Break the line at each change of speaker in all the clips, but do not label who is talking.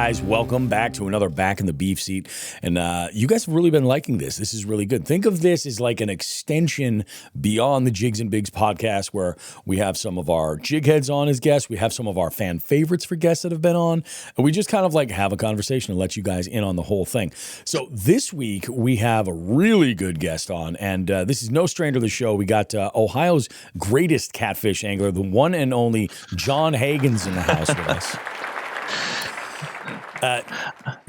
guys, welcome back to another Back in the Beef Seat. And you guys have really been liking this. This is really good. Think of this as like an extension beyond the Jigs and Bigs podcast, where we have some of our jig heads on as guests. We have some of our fan favorites for guests that have been on. And we just kind of like have a conversation and let you guys in on the whole thing. So this week we have a really good guest on. And this is no stranger to the show. We got Ohio's greatest catfish angler, the one and only John Hagen's in the house with us.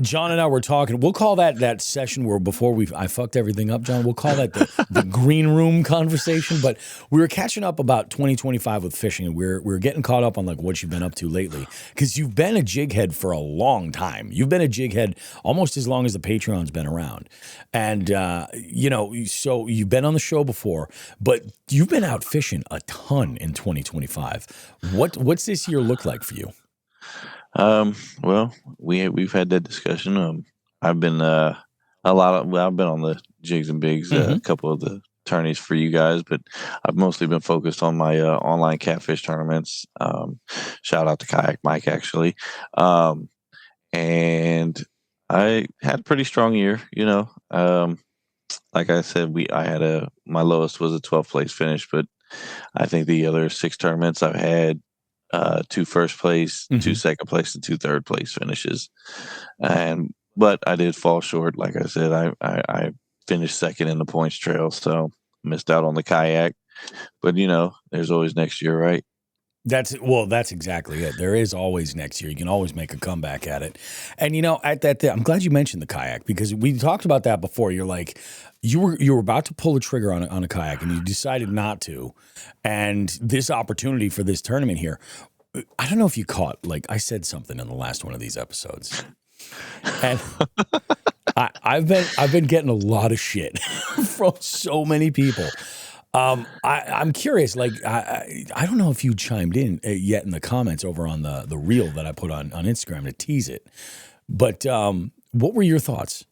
John and I were talking. We'll call that session where before I fucked everything up, John. We'll call that the green room conversation. But we were catching up about 2025 with fishing, and we're getting caught up on like what you've been up to lately, because you've been a jig head for a long time. You've been a jig head almost as long as the Patreon's been around, and so you've been on the show before, but you've been out fishing a ton in 2025. What's this year look like for you?
Well, we've had that discussion. I've been I've been on the Jigs and Bigs, a couple of the tourneys for you guys, but I've mostly been focused on my online catfish tournaments. Shout out to Kayak Mike, actually. And I had a pretty strong year, like I said, my lowest was a 12th place finish, but I think the other 6 tournaments I've had 2 first place, 2 second place, and 2 third place finishes. But I did fall short. Like I said, I finished second in the points trail, so missed out on the kayak. But there's always next year, right?
That's exactly it. There is always next year. You can always make a comeback at it. And at that, I'm glad you mentioned the kayak, because we talked about that before. You're like, you were about to pull the trigger on a kayak, and you decided not to. And this opportunity for this tournament here, I don't know if you caught, like I said something in the last one of these episodes, and I've been getting a lot of shit from so many people. I'm curious, like, I don't know if you chimed in yet in the comments over on the reel that I put on Instagram to tease it, but what were your thoughts?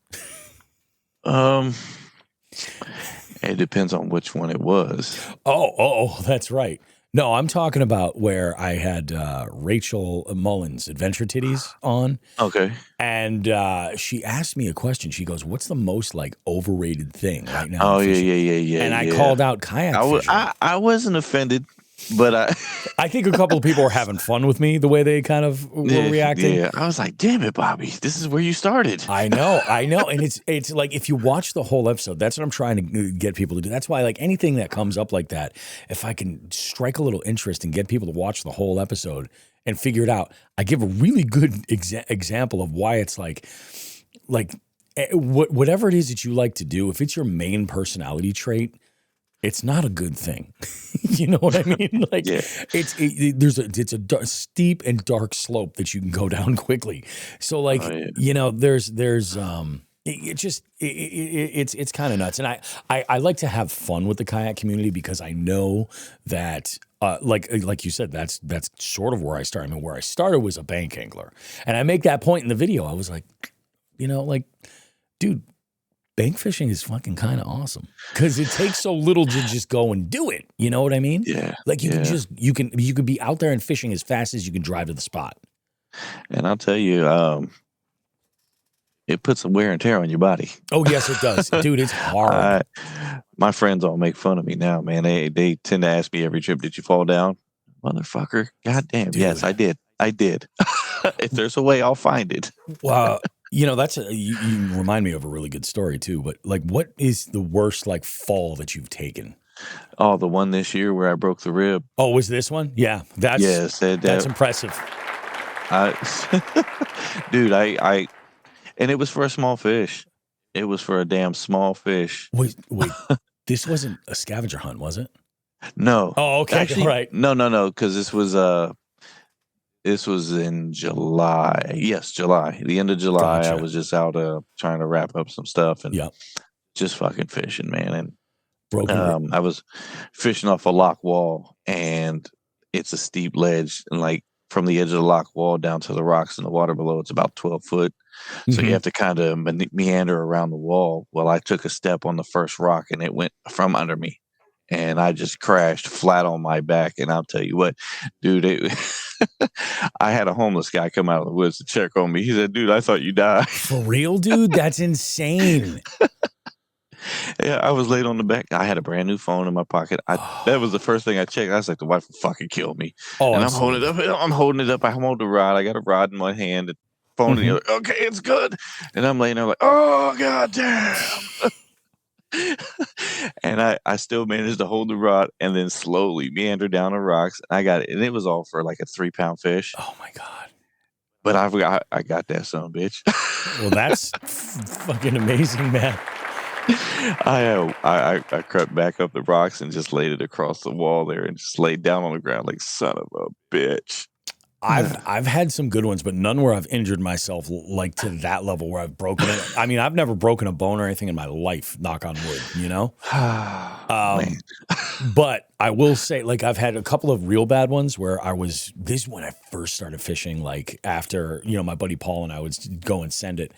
It depends on which one it was.
Oh, that's right. No, I'm talking about where I had Rachel Mullins, Adventure Titties, on.
Okay.
And she asked me a question. She goes, "What's the most like overrated thing right now?"
Oh, yeah.
And I called out kayak fishing.
I wasn't offended, but
I think a couple of people were having fun with me the way they kind of were reacting.
Yeah, I was like, "Damn it, Bobby, this is where you started."
I know, and it's like, if you watch the whole episode, that's what I'm trying to get people to do. That's why, like, anything that comes up like that, if I can strike a little interest and get people to watch the whole episode and figure it out, I give a really good example of why it's like whatever it is that you like to do, if it's your main personality trait, it's not a good thing. You know what I mean? Like, yeah. It's a steep and dark slope that you can go down quickly. So like, there's it's kind of nuts. And I like to have fun with the kayak community, because I know that like you said, that's sort of where I started. I mean, where I started was a bank angler, and I make that point in the video. I was like, dude, bank fishing is fucking kind of awesome, because it takes so little to just go and do it. You know what I mean?
Yeah.
Like you can be out there and fishing as fast as you can drive to the spot.
And I'll tell you, it puts some wear and tear on your body.
Oh yes, it does, dude. It's hard.
My friends all make fun of me now, man. They tend to ask me every trip, "Did you fall down, motherfucker?" God damn, dude. Yes, I did. If there's a way, I'll find it.
Wow. That's you remind me of a really good story too. But like, what is the worst like fall that you've taken?
Oh, the one this year where I broke the rib.
Oh, was this one? Yeah, that's impressive.
Dude, and it was for a small fish. It was for a damn small fish.
Wait, this wasn't a scavenger hunt, was it?
No.
Oh, okay.
Actually,
right.
No, because this was in July. Yes, July. The end of July. Gotcha. I was just out trying to wrap up some stuff and just fucking fishing, man. And I was fishing off a lock wall, and it's a steep ledge, and like from the edge of the lock wall down to the rocks in the water below, it's about 12 foot. So you have to kind of meander around the wall. Well, I took a step on the first rock, and it went from under me. and I just crashed flat on my back. And I'll tell you what, dude, I had a homeless guy come out of the woods to check on me. He said, "Dude, I thought you died."
For real, dude? That's insane.
Yeah, I was laid on the back. I had a brand new phone in my pocket. That was the first thing I checked. I was like, the wife will fucking kill me.
Oh,
And
absolutely.
I'm holding it up. I'm holding the rod. I got a rod in my hand, and phone in the other. Okay, it's good. And I'm laying there like, oh god damn. And I still managed to hold the rod and then slowly meander down the rocks. I got it, and it was all for like a 3-pound fish.
Oh my God.
But I got that son of a bitch.
Well, that's fucking amazing, man.
I crept back up the rocks and just laid it across the wall there and just laid down on the ground like son of a bitch.
I've had some good ones, but none where I've injured myself like to that level where I've broken it. I mean, I've never broken a bone or anything in my life, knock on wood, you know?
Man.
But I will say, like, I've had a couple of real bad ones where this is when I first started fishing, like after, my buddy Paul and I would go and send it.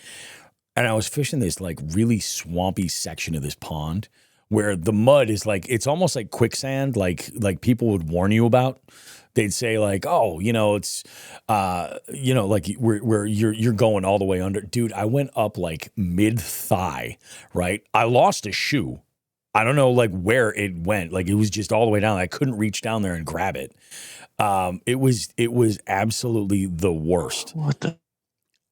And I was fishing this like really swampy section of this pond where the mud is like, it's almost like quicksand, like people would warn you about. They'd say like, oh, it's, like where you're going all the way under. Dude, I went up like mid-thigh, right? I lost a shoe. I don't know like where it went. Like it was just all the way down. I couldn't reach down there and grab it. It was absolutely the worst.
What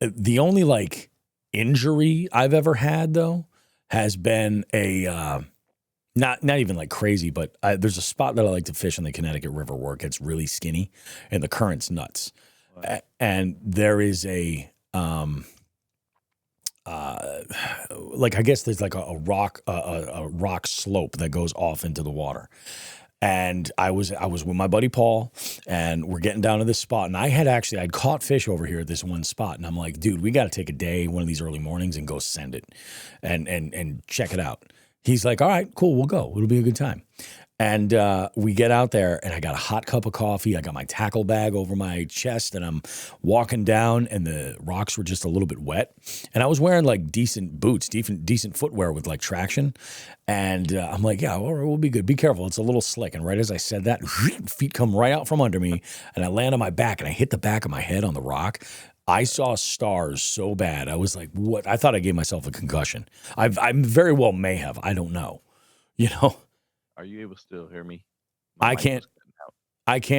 The only like injury I've ever had though has been a not even like crazy, but there's a spot that I like to fish in the Connecticut River where it gets really skinny and the current's nuts. Wow. And there is a like I guess there's like a rock slope that goes off into the water. And I was with my buddy Paul, and we're getting down to this spot. And I'd caught fish over here at this one spot, and I'm like, dude, we got to take a day, one of these early mornings, and go send it, and check it out. He's like, all right, cool, we'll go. It'll be a good time. And we get out there, and I got a hot cup of coffee. I got my tackle bag over my chest, and I'm walking down, and the rocks were just a little bit wet. And I was wearing like decent boots, decent footwear with like traction. And I'm like, yeah, we'll be good. Be careful. It's a little slick. And right as I said that, feet come right out from under me, and I land on my back, and I hit the back of my head on the rock. I saw stars so bad. I was like, what? I thought I gave myself a concussion. I very well may have. I don't know.
Are you able to still hear me?
I can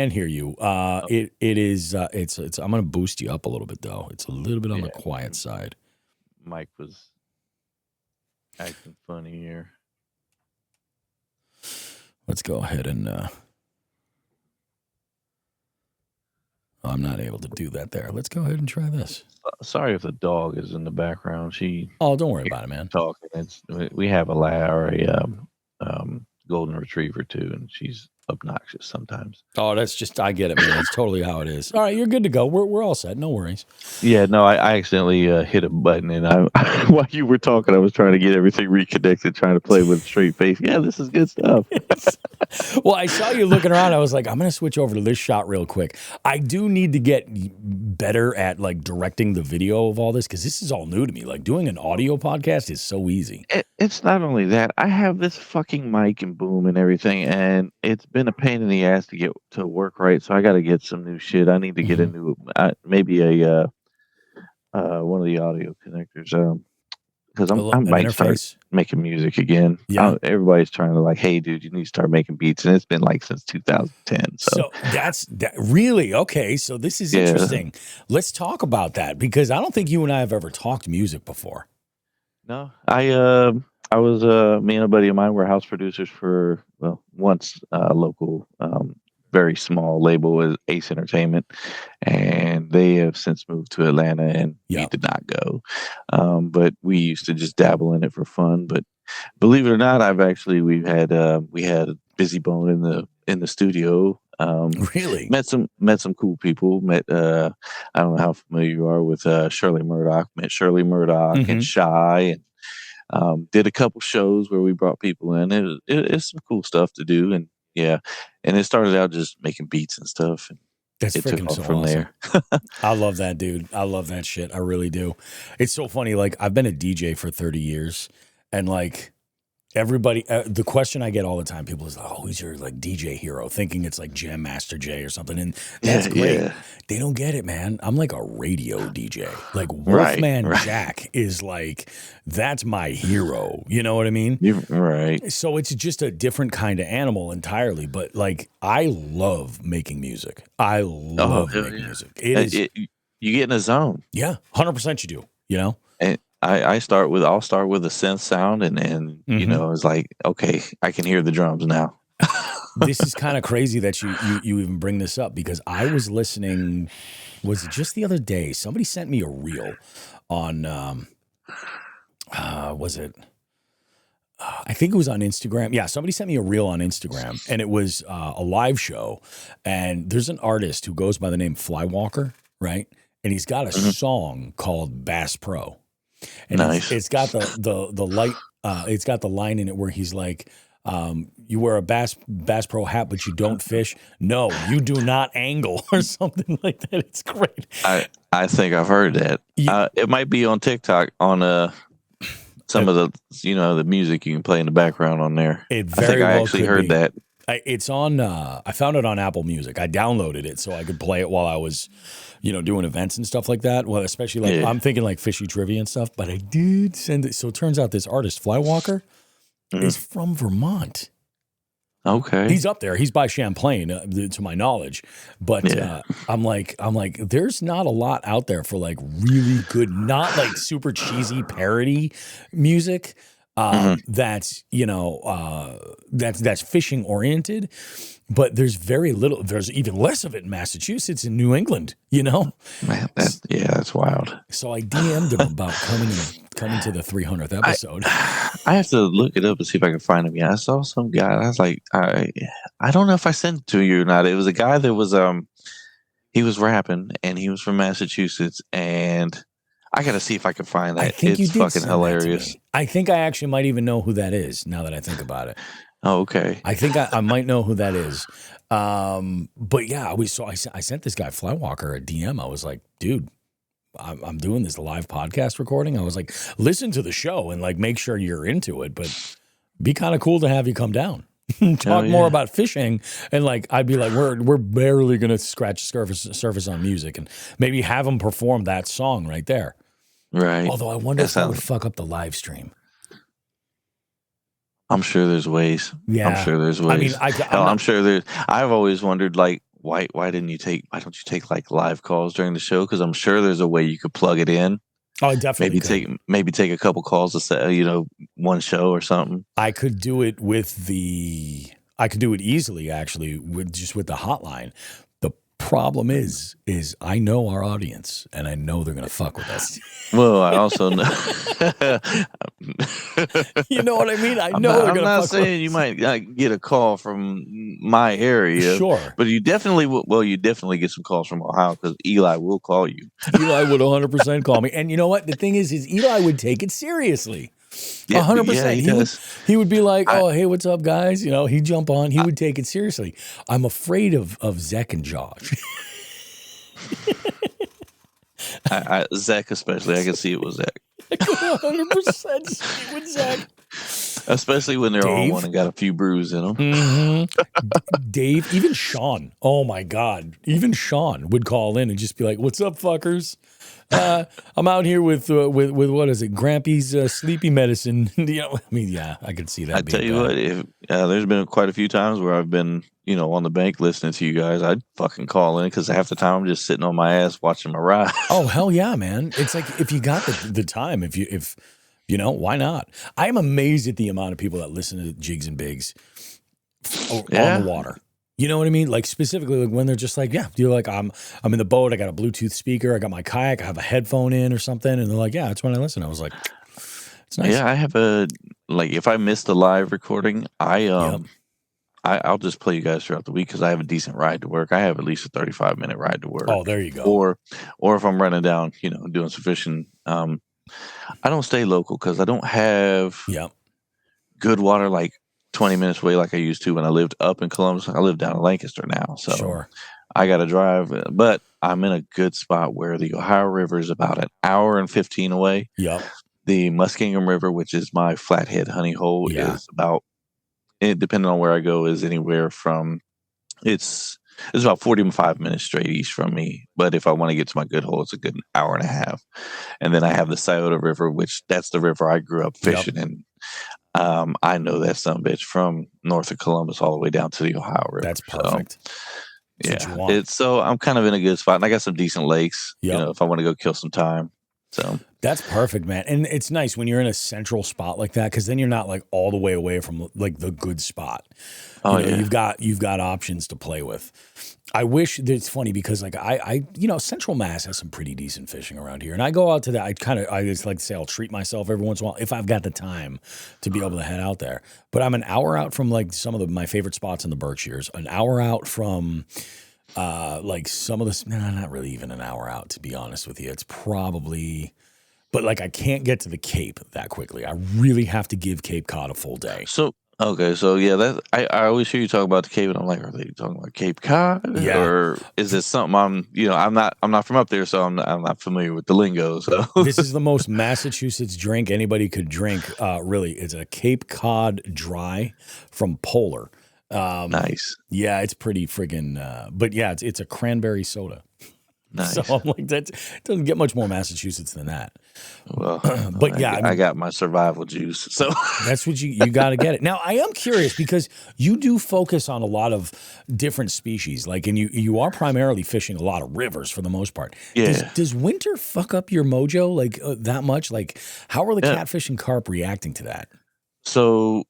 hear you. It is. It's. I'm gonna boost you up a little bit though. It's a little bit on the quiet side.
Mike was acting funny here.
Let's go ahead and. I'm not able to do that there. Let's go ahead and try this.
Sorry if the dog is in the background.
Don't worry about it, man.
Talking. We have a golden retriever too, and she's obnoxious sometimes.
Oh, that's just, I get it, man. That's totally how it is. All right, you're good to go. We're all set. No worries.
Yeah, no, I accidentally hit a button, and while you were talking, I was trying to get everything reconnected, trying to play with a straight face. Yeah, this is good stuff.
Well, I saw you looking around. I was like, I'm going to switch over to this shot real quick. I do need to get better at like directing the video of all this because this is all new to me. Like doing an audio podcast is so easy.
It's not only that. I have this fucking mic and boom and everything, and it's been a pain in the ass to get to work right. So I got to get some new shit. I need to get a new, maybe a one of the audio connectors. Because I might start making music again.
Yeah.
Everybody's trying to like, hey, dude, you need to start making beats, and it's been like since 2010.
So that's really okay. So this is interesting. Let's talk about that because I don't think you and I have ever talked music before.
No, I was me and a buddy of mine were house producers for once a local very small label was Ace Entertainment, and they have since moved to Atlanta, and we did not go. But we used to just dabble in it for fun. But believe it or not, we had Busy Bone in the studio.
Really
met some cool people. I don't know how familiar you are with Shirley Murdoch. Met Shirley Murdoch and Shy, and did a couple shows where we brought people in. It's some cool stuff to do, and it started out just making beats and stuff. And
that's freaking so awesome. There. I love that, dude. I love that shit. I really do. It's so funny. Like I've been a DJ for 30 years, and like Everybody, the question I get all the time, people is like, "Oh, who's your like DJ hero?" Thinking it's like Jam Master Jay or something, and that's
Yeah,
great.
yeah.
They don't get it, man. I'm like a radio DJ. Like
Right,
Wolfman
right.
Jack is like that's my hero. You know what I mean?
You're right.
So it's just a different kind of animal entirely. But like, I love making music. I
Oh,
love
hell
making
yeah.
music. It is,
You get in a zone.
yeah, 100% you do. You know?
And I'll start with a synth sound, and
Mm-hmm.
it's like, okay, I can hear the drums now.
This is kind of crazy that you even bring this up because I was listening. Was it just the other day? Somebody sent me a reel on. Was it? I think it was on Instagram. Yeah, somebody sent me a reel on Instagram, and it was a live show. And there's an artist who goes by the name Flywalker, right? And he's got a
Mhm.
song called Bass Pro, and
Nice.
it's got the light. It's got the line in it where he's like, "You wear a Bass Pro hat, but you don't fish. No, you do not angle," or something like that. It's great.
I think I've heard that.
You-
It might be on TikTok on some of the the music you can play in the background on there.
It
I think
very
I
well
actually
could
heard
be.
that.
It's on. I found it on Apple Music. I downloaded it so I could play it while I was, doing events and stuff like that. Well, especially like
Yeah.
I'm thinking like fishy trivia and stuff. But I did send it. So it turns out this artist Flywalker is
Mhm.
from Vermont.
Okay.
He's up there. He's by Champlain, to my knowledge. But
Yeah.
I'm like, there's not a lot out there for like really good, not like super cheesy parody music.
Mhm.
That's that's fishing oriented, but there's very little. There's even less of it in Massachusetts and New England.
Man, that's wild.
So I DM'd him about coming to the 300th episode.
I have to look it up and see if I can find him. Yeah, I saw some guy. I was like, I don't know if I sent it to you or not. It was a guy that was he was rapping and he was from Massachusetts, and I got to see if I can find
I
that.
think you
It's
did
fucking
send that to
hilarious.
me. I think I actually might even know who that is now that I think about it.
Oh, okay.
I think I might know who that is. But yeah, I sent this guy Flywalker a DM. I was like, dude, I'm doing this live podcast recording. I was like, listen to the show and like make sure you're into it, but be kind of cool to have you come down. Talk more
yeah.
about fishing, and like I'd be like, we're barely gonna scratch the surface on music, and maybe have them perform that song right there.
Right.
Although I wonder
That
if that would
sounds.
fuck up the live stream.
I'm sure there's ways. I'm
Yeah,
sure there's
I mean,
ways.
I'm
Hell, I'm
not.
sure there's. I've always wondered, like, why don't you take like live calls during the show? Because I'm sure there's a way you could plug it in.
Oh, I definitely
Maybe take a couple calls to say, one show or something.
I could do it I could do it easily actually with the hotline. The problem is I know our audience and I know they're gonna fuck with us.
Well, I also know.
You know what I mean? I
I'm
know
not,
they're
I'm
gonna
not
fuck
saying you might get a call from my area,
Sure.
but you definitely you definitely get some calls from Ohio because Eli will call you.
Eli would 100% call me. And you know what? The thing is Eli would take it seriously.
Yeah,
100%.
yeah, he
He would
does.
he would be like,
I-
"Oh, hey, what's up, guys?" He'd jump on. He would take it seriously. I'm afraid of Zach and Josh.
Zach especially, I can see it with Zach,
100% see with Zach.
especially when they're on
Dave?
one and got a few brews in them.
Mm-hmm. Dave, even Sean. Oh my God. Even Sean would call in and just be like, "What's up, fuckers? I'm out here with what is it? Grampy's sleepy medicine." I could see that.
I
being
tell you
bad.
what, if there's been quite a few times where I've been, on the bank listening to you guys, I'd fucking call in because half the time I'm just sitting on my ass watching my ride.
Oh hell yeah, man! It's like if you got the time, if why not? I am amazed at the amount of people that listen to Jigs and Bigs on
Yeah.
the water. You know what I mean? Like specifically, like when they're just like, yeah, you're like, I'm in the boat. I got a Bluetooth speaker. I got my kayak. I have a headphone in or something, and they're like, yeah, that's when I listen. I was like, it's nice.
Yeah, I have if I miss the live recording, I'll just play you guys throughout the week because I have a decent ride to work. I have at least a 35-minute ride to work.
Oh, there you go.
Or if I'm running down, doing some fishing, I don't stay local because I don't have
Yeah.
good water like 20 minutes away like I used to when I lived up in Columbus. I live down in Lancaster now, so
Sure.
I got to drive. But I'm in a good spot where the Ohio River is about an hour and 15 away.
Yep.
The Muskingum River, which is my flathead honey hole,
Yeah.
is about, depending on where I go, is anywhere from it's it's about 45 minutes straight east from me. But if I want to get to my good hole, it's a good hour and a half. And then I have the Scioto River, which that's the river I grew up
Yep.
fishing in. I know that some bitch from north of Columbus all the way down to the Ohio River.
That's
So
perfect. That's what you
yeah,
want.
it's so I'm kind of in a good spot, and I got some decent lakes.
Yep.
If I want to go kill some time. So
That's perfect, man. And it's nice when you're in a central spot like that, because then you're not like all the way away from like the good spot.
oh yeah,
You've got options to play with. I wish that it's funny because like Central Mass has some pretty decent fishing around here. And I go out to that. I just like to say I'll treat myself every once in a while if I've got the time to be able to head out there. But I'm an hour out from like some of my favorite spots in the Berkshires, an hour out from like some of the, not really even an hour out, to be honest with you. It's probably, but like I can't get to the Cape that quickly. I really have to give Cape Cod a full day.
So okay, so yeah, that I always hear you talk about the Cape, and I'm like, are they talking about Cape Cod,
Yeah.
or is this something I'm not from up there, so I'm not familiar with the lingo. So
This is the most Massachusetts drink anybody could drink. Really, it's a Cape Cod Dry from Polar.
nice,
Yeah, it's pretty friggin'. But yeah, it's a cranberry soda. So
nice.
I'm like, that doesn't get much more Massachusetts than that.
Well,
But yeah,
I got my survival juice, so
that's what you got to get it. Now, I am curious because you do focus on a lot of different species, like, and you are primarily fishing a lot of rivers for the most part.
yeah,
Does winter fuck up your mojo like that much? Like, how are the
yeah.
catfish and carp reacting to that?
So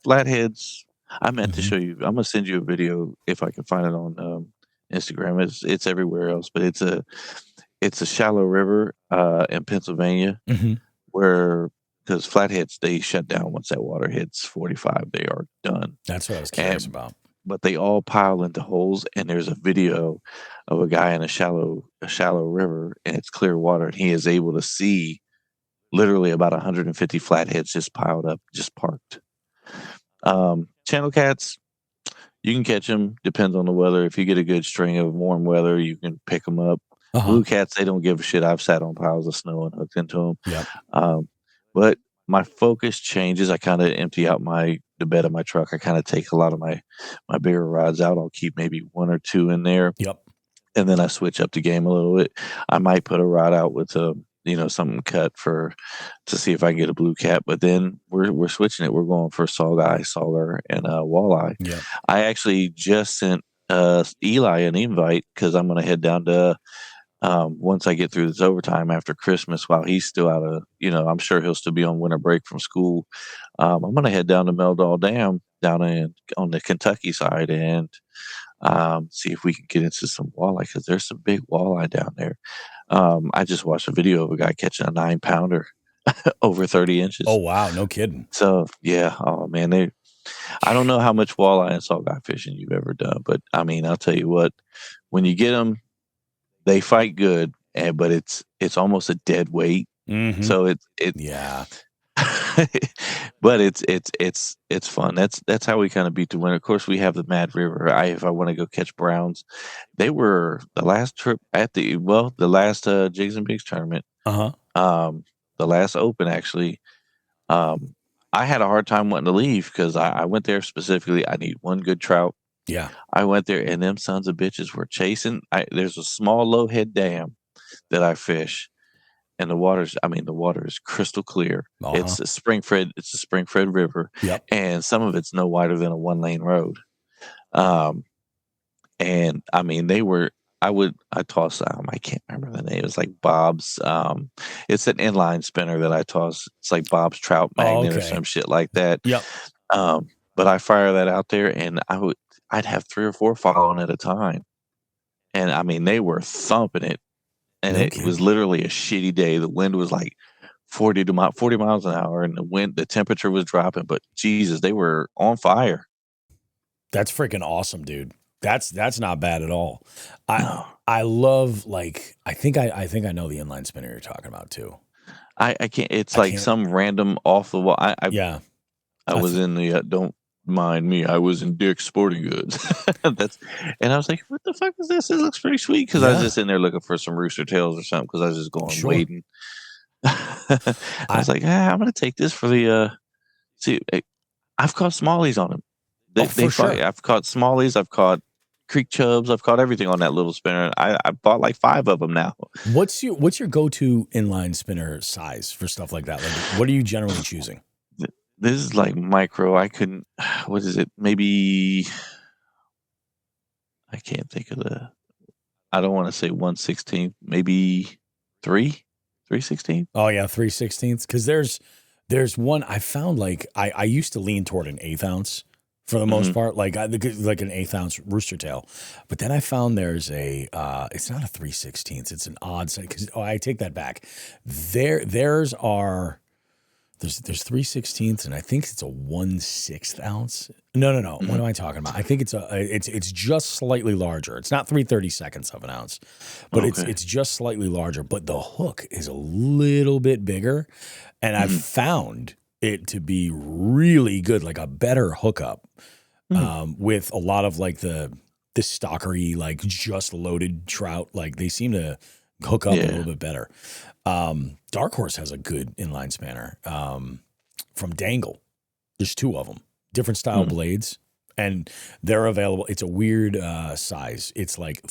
flatheads. I meant to
Hmm.
show you. I'm gonna send you a video if I can find it on Instagram. It's everywhere else, but it's a shallow river in Pennsylvania
Hmm.
where because flatheads they shut down once that water hits 45. They are done.
That's what I was curious
And
about.
but they all pile into holes, and there's a video of a guy in a shallow river, and it's clear water, and he is able to see literally about 150 flatheads just piled up, just parked. Channel cats, you can catch them. Depends on the weather. If you get a good string of warm weather, you can pick them up.
Uh-huh.
Blue cats, they don't give a shit. I've sat on piles of snow and hooked into them.
Yep.
But my focus changes. I kind of empty out the bed of my truck. I kind of take a lot of my bigger rods out. I'll keep maybe one or two in there,
Yep.
and then I switch up the game a little bit. I might put a rod out with something cut to see if I can get a blue cat. But then we're switching it. We're going for saugeye, sauger, and walleye.
Yep.
I actually just sent Eli an invite because I'm going to head down to once I get through this overtime after Christmas while he's still out of, I'm sure he'll still be on winter break from school. I'm going to head down to Meldal Dam down on the Kentucky side and see if we can get into some walleye because there's some big walleye down there. I just watched a video of a guy catching a 9-pounder over 30 inches.
Oh wow, no kidding.
So yeah, oh man, I don't know how much walleye and saugeye fishing you've ever done, but I mean, I'll tell you what, when you get them, they fight good, but it's almost a dead weight.
Mm-hmm.
So
Yeah.
but it's fun. That's how we kind of beat the winter. Of course, we have the Mad River. If I want to go catch browns, they were the last trip at the last Jigs and Bigs tournament.
Uh-huh.
The last Open actually. I had a hard time wanting to leave because I went there specifically. I need one good trout.
Yeah.
I went there and them sons of bitches were chasing. There's a small low head dam that I fish, and the water is crystal clear.
Uh-huh.
It's a spring fed river.
Yep.
And some of it's no wider than a 1-lane road. And I mean I toss I can't remember the name. It's like Bob's it's an inline spinner that I toss. It's like Bob's Trout Magnet or some shit like that.
Yep.
But I fire that out there and I'd have 3 or 4 following at a time. And I mean they were thumping it. And it was literally a shitty day. The wind was like 40 miles an hour, and the temperature was dropping. But Jesus, they were on fire.
That's freaking awesome, dude. That's not bad at all.
No.
I love I think I know the inline spinner you're talking about too.
I can't. It's like some random off the wall.
Yeah.
I was in the mind me, I was in Dick's Sporting Goods. And I was like, what the fuck is this? It looks pretty sweet because I was
Yeah,
just in there looking for some rooster tails or something because I was just going
sure.
wading. I
I
was like, I'm gonna take this for the see. I've caught smallies on them.
Oh,
They
for
fight.
sure.
I've caught smallies. I've caught creek chubs. I've caught everything on that little spinner. I bought like 5 of them now.
What's your go-to inline spinner size for stuff like that? Like, what are you generally choosing?
This is like micro. I couldn't. What is it? Maybe I can't think of the. I don't want to say 1/16. Maybe 3/16.
Oh yeah, 3/16. Because there's one I found like I used to lean toward an 1/8 ounce for the most
Mm-hmm.
part, like like an 1/8 ounce rooster tail. But then I found there's a it's not a 3/16. It's an odd size. Because I take that back. There's 3/16 and I think it's a 1/6 ounce. No. What
Mm-hmm.
am I talking about? I think it's just slightly larger. It's not 3/32 of an ounce, but
Okay.
it's just slightly larger. But the hook is a little bit bigger, and I've
Mm-hmm.
found it to be really good, like a better hookup
Mm-hmm.
with a lot of like the stockery, like just loaded trout. Like they seem to hook up a
Yeah.
little bit better. Dark Horse has a good inline spanner from Dangle. There's 2 of them, different style
Mm.
blades, and they're available. It's a weird size. It's like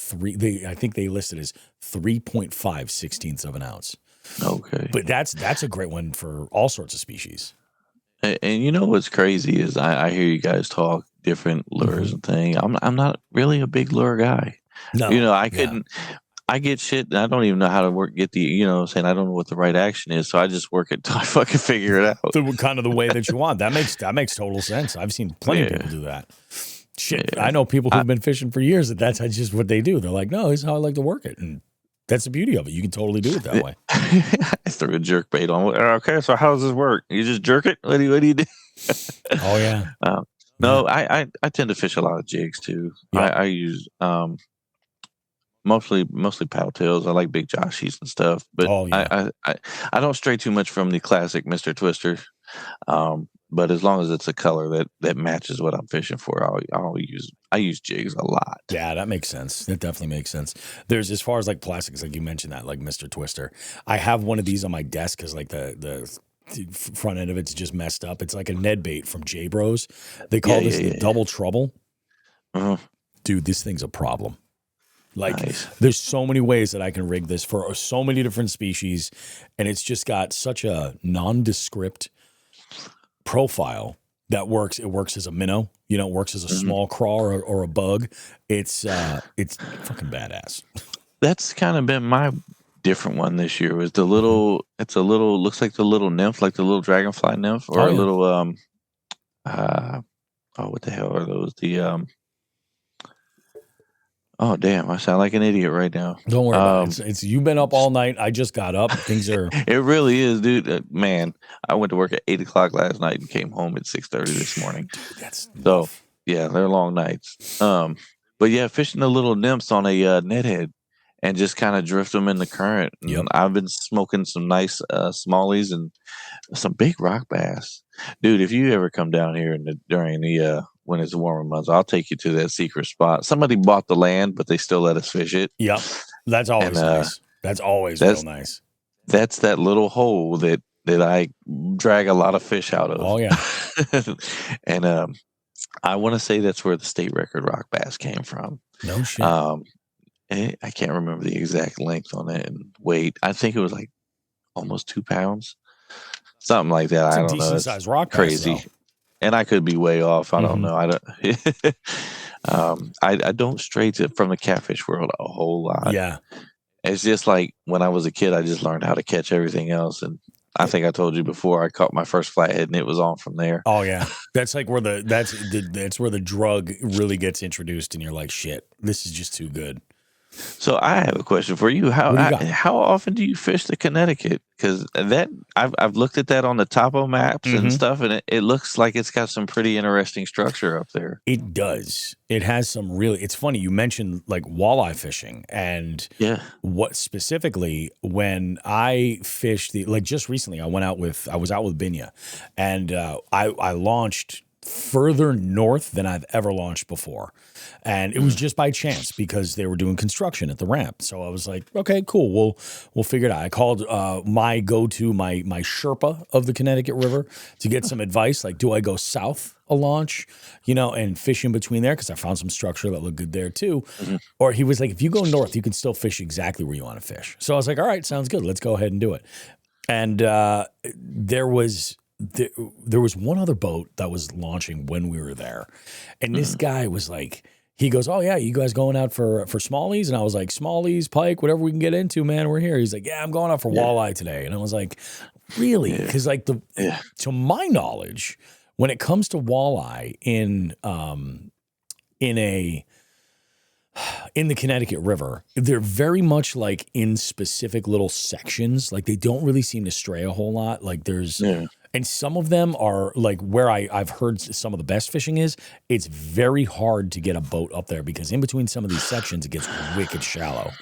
I think they listed as 3.5/16 of an ounce.
Okay.
But that's a great one for all sorts of species.
And you know what's crazy is I hear you guys talk different lures
Hmm.
and thing. I'm not really a big lure guy. You
No,
know, I
yeah,
couldn't. I get shit and I don't even know how to get the, what I'm saying, I don't know what the right action is, so I just work it till I fucking figure it out.
the kind of the way that you want. That makes total sense. I've seen plenty of people
Yeah,
do that. Shit,
yeah.
I know people
I
who've been fishing for years that's just what they do. They're like, no, this is how I like to work it, and that's the beauty of it. You can totally do it that way.
I threw a jerk bait on. Okay, so how does this work? You just jerk it? What do you do?
Oh yeah,
Um,
yeah,
no, I tend to fish a lot of jigs too.
yep.
I use mostly paddle tails. I like big joshies and stuff, but
Oh yeah.
I don't stray too much from the classic Mr. Twister. But as long as it's a color that matches what I'm fishing for, I use jigs a lot.
Yeah, that makes sense. That definitely makes sense. There's as far as like plastics, like you mentioned that, like Mr. Twister. I have one of these on my desk because like the front end of it's just messed up. It's like a Ned bait from J Bros. They
Yeah,
call
yeah,
this the
yeah, yeah.
double trouble.
Uh-huh.
Dude, this thing's a problem. Like
Nice.
there's so many ways that I can rig this for so many different species, and it's just got such a nondescript profile that works. It works as a minnow, it works as a
Hmm.
small craw or a bug. It's fucking badass.
That's kind of been my different one this year. Was the
Mhm.
little? It's a little. Looks like the little nymph, like the little dragonfly nymph, or
Oh
a
yeah.
little uh oh, what the hell are those? Oh damn, I sound like an idiot right now.
Don't worry about it. It's you've been up all night. I just got up. Things are
It really is, dude. Man, I went to work at 8 o'clock last night and came home at 6:30 this morning.
dude, that's
So
rough.
yeah, they're long nights. But yeah, fishing the little nymphs on a net head and just kind of drift them in the current.
Yep.
And I've been smoking some nice smallies and some big rock bass, dude. If you ever come down here during the when it's warmer months, I'll take you to that secret spot. Somebody bought the land, but they still let us fish it,
Yep. That's
and
always nice. That's always real
that's
nice.
that's that little hole that I drag a lot of fish out
Oh
of.
yeah.
And I want to say that's where the state record rock bass came from.
No shit.
Um, I can't remember the exact length on it and weight. I think it was like almost 2 pounds, something like that.
It's
I
a
don't know.
decent
It's
sized rock bass though.
crazy, and I could be way off. I don't
Hmm.
know. I don't. I don't stray from the catfish world a whole lot.
Yeah.
It's just like when I was a kid, I just learned how to catch everything else, and I think I told you before. I caught my first flathead, and it was on from there.
Oh yeah. That's like where that's where the drug really gets introduced, and you're like, shit, this is just too good.
So I have a question for you.
What do you got?
How often do you fish the Connecticut? Because that I've looked at that on the topo maps and
Hmm.
stuff, and it looks like it's got some pretty interesting structure up there.
It does. It has some really. It's funny you mentioned like walleye fishing, and
Yeah.
what specifically when I fished the like just recently I was out with Binya, and I launched further north than I've ever launched before. And it was just by chance because they were doing construction at the ramp. So I was like, okay, cool. We'll figure it out. I called my go-to, my Sherpa of the Connecticut River to get some advice. Like, do I go south a launch, and fish in between there? Because I found some structure that looked good there too.
Mm-hmm.
Or he was like, if you go north, you can still fish exactly where you want to fish. So I was like, all right, sounds good. Let's go ahead and do it. And there was one other boat that was launching when we were there. And this guy was like, he goes, oh yeah, you guys going out for smallies? And I was like, smallies, pike, whatever we can get into, man, we're here. He's like, yeah, I'm going out for walleye today. And I was like, really? Because like to my knowledge, when it comes to walleye in the Connecticut River, they're very much like in specific little sections. Like they don't really seem to stray a whole lot. Like and some of them are like where I've heard some of the best fishing is. It's very hard to get a boat up there because in between some of these sections, it gets wicked shallow.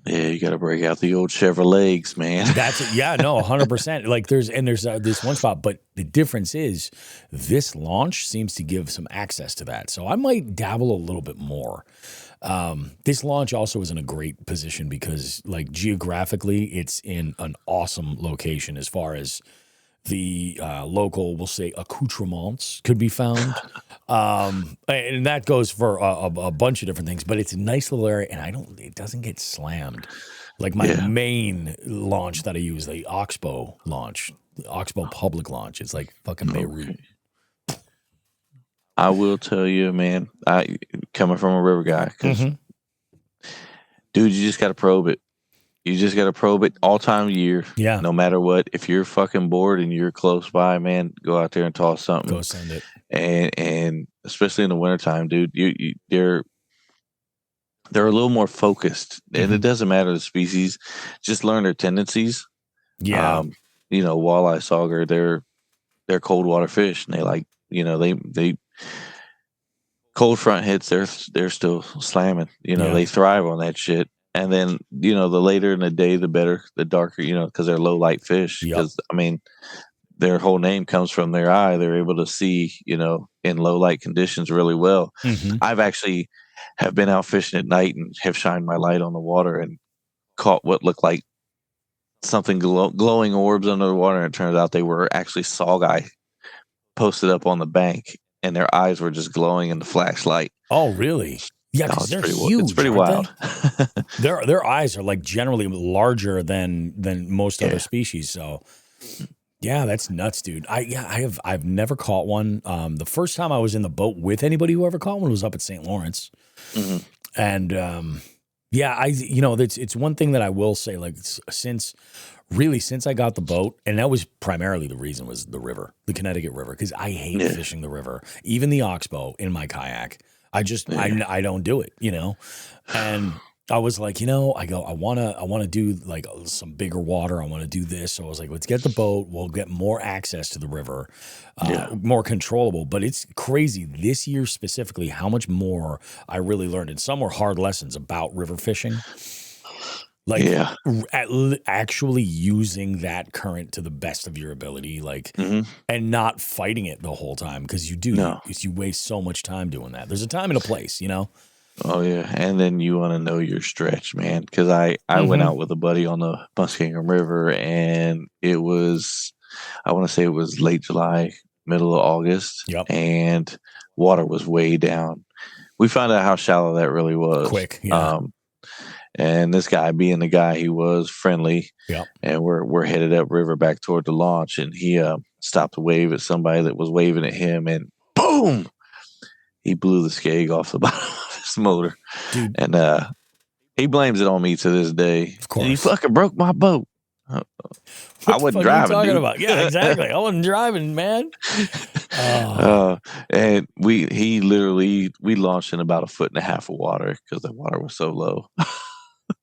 Yeah, you got to break out the old Chevrolets, man.
That's it. Yeah, no, 100%. Like there's this one spot, but the difference is this launch seems to give some access to that. So I might dabble a little bit more. This launch also is in a great position because like geographically it's in an awesome location as far as the local, we'll say, accoutrements could be found. And that goes for a bunch of different things, but it's a nice little area and it doesn't get slammed. Like my main launch that I use, the Oxbow launch, the Oxbow public launch, it's like fucking Beirut.
I will tell you, man, coming from a river guy, because dude, you just got to probe it. You just got to probe it all time of year.
Yeah.
No matter what. If you're fucking bored and you're close by, man, go out there and toss something.
Go send it.
And especially in the wintertime, dude, they're a little more focused. And it doesn't matter the species. Just learn their tendencies.
Yeah.
Walleye, sauger, they're cold water fish. And they like, they cold front hits, they're still slamming. They thrive on that shit. And then, the later in the day, the better, the darker, because they're low light fish. Because, their whole name comes from their eye. They're able to see, in low light conditions really well. I've actually have been out fishing at night and have shined my light on the water and caught what looked like something glowing orbs under the water. And it turns out they were actually saugeye posted up on the bank and their eyes were just glowing in the flashlight.
Oh, really? Yeah, because they're huge.
It's pretty wild.
Their eyes are like generally larger than most other species. So, yeah, that's nuts, dude. I've never caught one. The first time I was in the boat with anybody who ever caught one was up at St. Lawrence, and it's one thing that I will say. Like since I got the boat, and that was primarily the reason was the river, the Connecticut River, because I hate fishing the river, even the Oxbow in my kayak. I just I don't do it, and I was like, I want to do like some bigger water. I want to do this. So I was like, let's get the boat. We'll get more access to the river, more controllable. But it's crazy this year specifically how much more I really learned. And some were hard lessons about river fishing. Like actually using that current to the best of your ability, and not fighting it the whole time because you waste so much time doing that. There's a time and a place,
Oh yeah, and then you want to know your stretch, man. Because I went out with a buddy on the Muskingum River, and it was, I want to say it was late July, middle of August, and water was way down. We found out how shallow that really was.
Quick, yeah.
And this guy, being the guy he was, friendly, and we're headed up river back toward the launch, and he stopped to wave at somebody that was waving at him, and boom, he blew the skeg off the bottom of his motor. Dude. And he blames it on me to this day.
Of course.
He fucking broke my boat. I wasn't driving.
What are you talking about? Yeah, exactly. I wasn't driving, man.
And we launched in about 1.5 feet of water because the water was so low.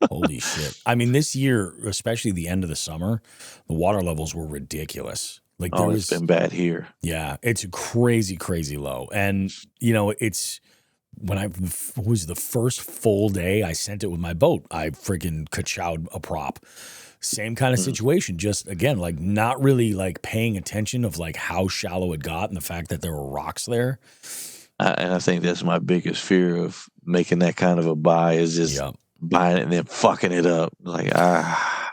Holy shit. I mean, this year, especially the end of the summer, the water levels were ridiculous. Like
it's been bad here.
Yeah, it's crazy, crazy low. And, it's when was the first full day I sent it with my boat, I freaking ka-chowed a prop. Same kind of situation. Just again, like not really like paying attention of like how shallow it got and the fact that there were rocks there.
And I think that's my biggest fear of making that kind of a buy is just
Yep.
buying it and then fucking it up. Like,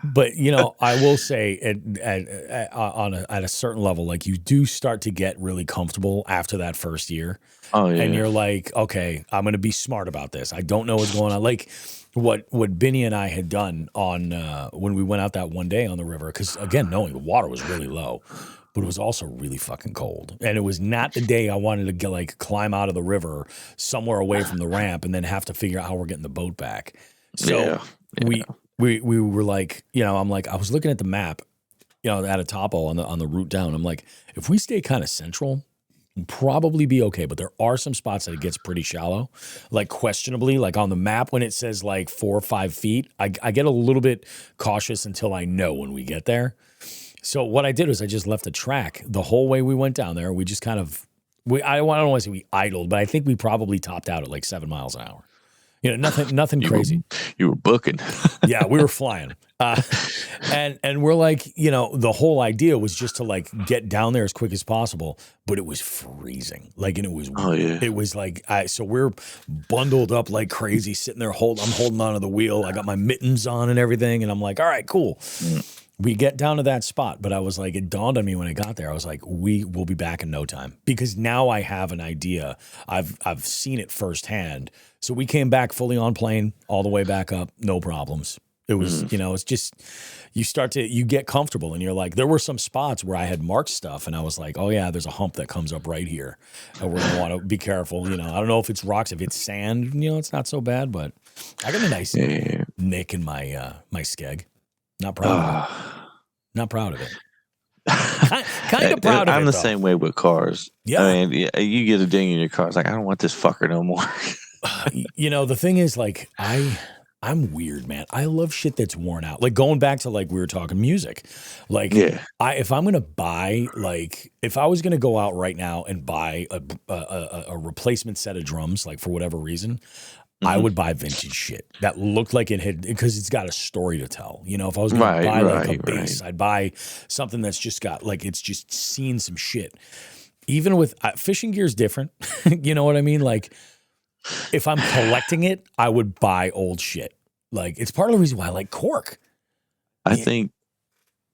But you know, I will say at a certain level, like you do start to get really comfortable after that first year,
oh
and
yeah,
you're like, okay, I'm going to be smart about this. I don't know what's going on. Like what Benny and I had done on when we went out that one day on the river, because again, knowing the water was really low, but it was also really fucking cold, and it was not the day I wanted to get like climb out of the river somewhere away from the ramp and then have to figure out how we're getting the boat back. So
yeah.
we were like, you know, I'm like, I was looking at the map, you know, at a topo on the route down. I'm like, if we stay kind of central, we'll probably be okay. But there are some spots that it gets pretty shallow, like questionably, like on the map when it says like 4 or 5 feet, I get a little bit cautious until I know when we get there. So what I did was I just left the track the whole way we went down there. We just kind of, I don't want to say we idled, but I think we probably topped out at like 7 miles an hour. You know, nothing crazy.
You were booking.
Yeah, we were flying. And we're like, you know, the whole idea was just to like get down there as quick as possible, but it was freezing. Like, and it was, it was like, so we're bundled up like crazy, sitting there, I'm holding onto the wheel. I got my mittens on and everything. And I'm like, all right, cool. We get down to that spot, but I was like, it dawned on me when I got there. I was like, we will be back in no time because now I have an idea. I've seen it firsthand. So we came back fully on plane all the way back up, no problems. It was, you know, it's just you get comfortable and you're like, there were some spots where I had marked stuff and I was like, oh yeah, there's a hump that comes up right here, and we're gonna want to be careful. You know, I don't know if it's rocks, if it's sand, you know, it's not so bad, but I got a nice nick in my my skeg. Not proud of it. Not proud of it. Kind of proud of it.
I'm the
though.
same way with cars.
Yeah.
I mean, you get a ding in your car. It's like, I don't want this fucker no more.
You know, the thing is, like, I'm weird, man. I love shit that's worn out. Like going back to like we were talking music. Like, if I'm gonna buy, like, if I was gonna go out right now and buy a replacement set of drums, like for whatever reason, I would buy vintage shit that looked like it had, because it's got a story to tell. You know, if I was going to buy like a bass, I'd buy something that's just got like, it's just seen some shit. Even with fishing gear is different. You know what I mean? Like if I'm collecting it, I would buy old shit. Like it's part of the reason why I like cork.
I think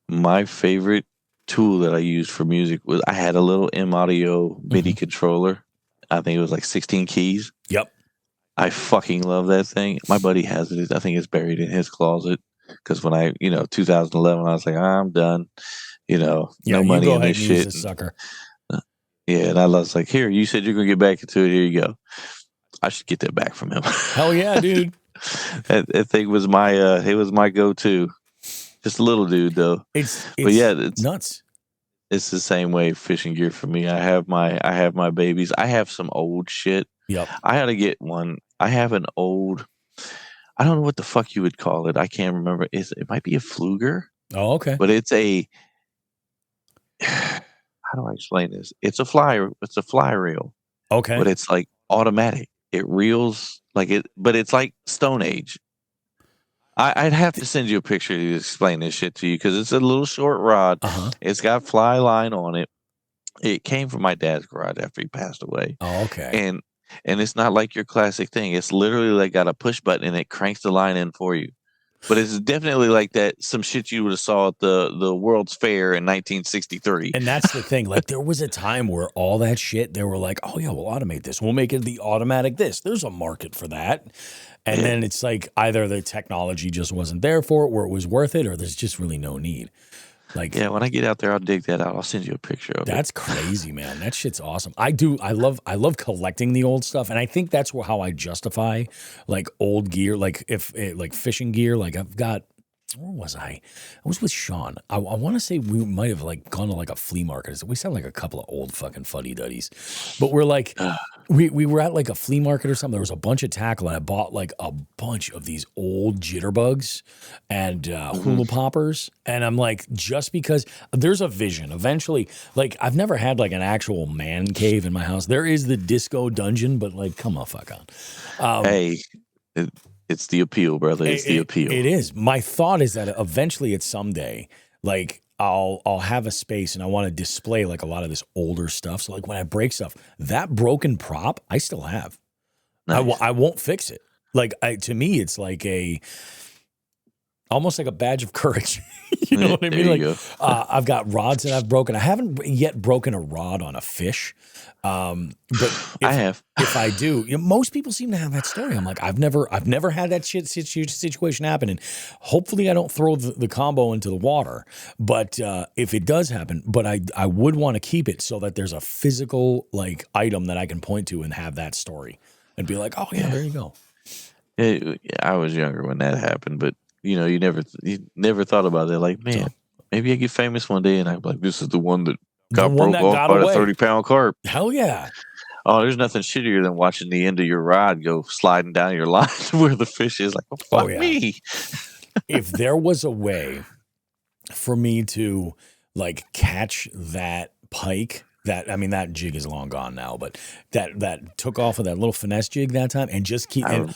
my favorite tool that I used for music was I had a little M Audio MIDI controller. I think it was like 16 keys.
Yep.
I fucking love that thing. My buddy has it. I think it's buried in his closet. Because when I, 2011, I was like, I'm done. No money in this shit.
Sucker.
And I was like, here, you said you're going to get back into it. Here you go. I should get that back from him.
Hell yeah, dude.
that thing was my go-to. Just a little dude, though.
It's nuts.
It's the same way fishing gear for me. I have my babies. I have some old shit.
Yep.
I had to get one. I have an old, I don't know what the fuck you would call it. I can't remember. It might be a Fluger.
Oh, okay.
But it's how do I explain this? It's a fly reel.
Okay.
But it's like automatic. It reels like it, but it's like Stone Age. I'd have to send you a picture to explain this shit to you because it's a little short rod. It's got fly line on it. It came from my dad's garage after he passed away.
Oh, okay.
And it's not like your classic thing. It's literally like got a push button and it cranks the line in for you. But it's definitely like that. Some shit you would have saw at the World's Fair in 1963.
And that's the thing. Like there was a time where all that shit, they were like, oh yeah, we'll automate this. We'll make it the automatic this. There's a market for that. And then it's like either the technology just wasn't there for it where it was worth it or there's just really no need. Like,
yeah, when I get out there, I'll dig that out. I'll send you a picture of it.
That's crazy, man. That shit's awesome. I love collecting the old stuff, and I think that's how I justify like old gear, like like fishing gear. Like I've got. Where was I? I was with Sean. I want to say we might have like gone to like a flea market. We sound like a couple of old fucking fuddy-duddies. But we're like, we were at like a flea market or something. There was a bunch of tackle and I bought like a bunch of these old jitterbugs and hula poppers. And I'm like, just because there's a vision eventually, like I've never had like an actual man cave in my house. There is the disco dungeon, but like, come on, fuck on.
Hey, It's the appeal, brother. It's the appeal.
It is. My thought is that eventually, it's someday, like I'll have a space and I want to display like a lot of this older stuff. So like when I break stuff, that broken prop, I still have.
Nice.
I won't fix it. Like to me, it's like almost like a badge of courage. You know what I mean? Like I've got rods that I've broken. I haven't yet broken a rod on a fish. But
I have.
if I do, most people seem to have that story. I'm like, I've never had that situation happen, and hopefully I don't throw the combo into the water. But if it does happen, but I would want to keep it so that there's a physical like item that I can point to and have that story and be like, oh yeah, there you go.
I was younger when that happened, but you never thought about it. Like, man, maybe I get famous one day, and I'm like, this is the one that broke off by a 30-pound carp.
Hell yeah!
Oh, there's nothing shittier than watching the end of your rod go sliding down your line where the fish is. Like, oh, fuck me.
If there was a way for me to like catch that pike. That jig is long gone now, but that took off with that little finesse jig that time and just keep. I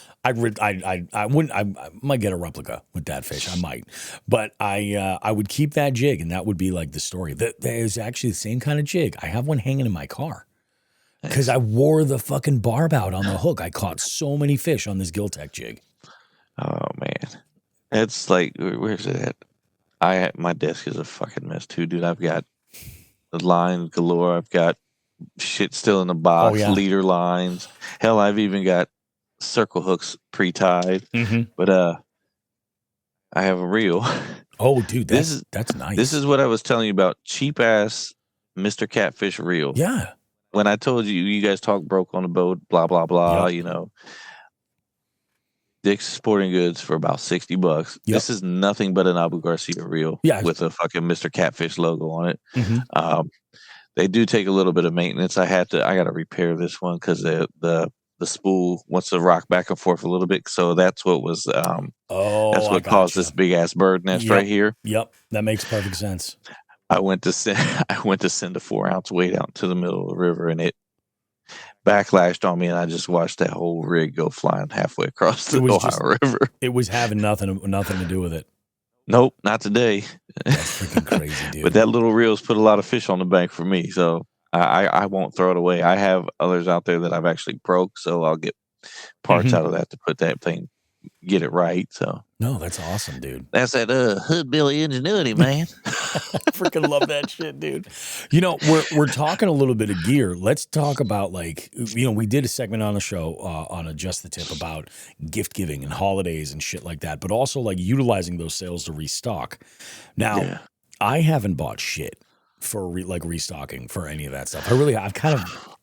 might get a replica with that fish. I might, but I would keep that jig, and that would be like the story. That is actually the same kind of jig. I have one hanging in my car because I wore the fucking barb out on the hook. I caught so many fish on this Giltech jig.
Oh man, it's like where's it at? My desk is a fucking mess too, dude. I've got the lines galore. I've got shit still in the box, leader lines. Hell, I've even got circle hooks pre-tied.
Mm-hmm.
But I have a reel.
Oh, dude, that's nice.
This is what I was telling you about. Cheap ass Mr. Catfish reel.
Yeah.
When I told you guys talk broke on the boat, blah blah blah. Yep. Dick's Sporting Goods for about $60. Yep. This is nothing but an Abu Garcia reel with a fucking Mr. Catfish logo on it.
Mm-hmm.
They do take a little bit of maintenance. I got to repair this one because the spool wants to rock back and forth a little bit. So that's what was that's what caused this big ass bird nest right here.
Yep, that makes perfect sense.
I went to send a 4-ounce weight out to the middle of the river, and it backlashed on me, and I just watched that whole rig go flying halfway across the Ohio River.
It was having nothing to do with it.
Nope, not today.
That's freaking crazy, dude.
But that little reel's put a lot of fish on the bank for me, so I won't throw it away. I have others out there that I've actually broke, so I'll get parts out of that to put that thing, get it right. So
no, that's awesome, dude.
That's that hood Billy ingenuity, man.
I freaking love that shit, dude. We're talking a little bit of gear. Let's talk about we did a segment on the show on Adjust the Tip about gift giving and holidays and shit like that, but also like utilizing those sales to restock. Now, I haven't bought shit for restocking for any of that stuff.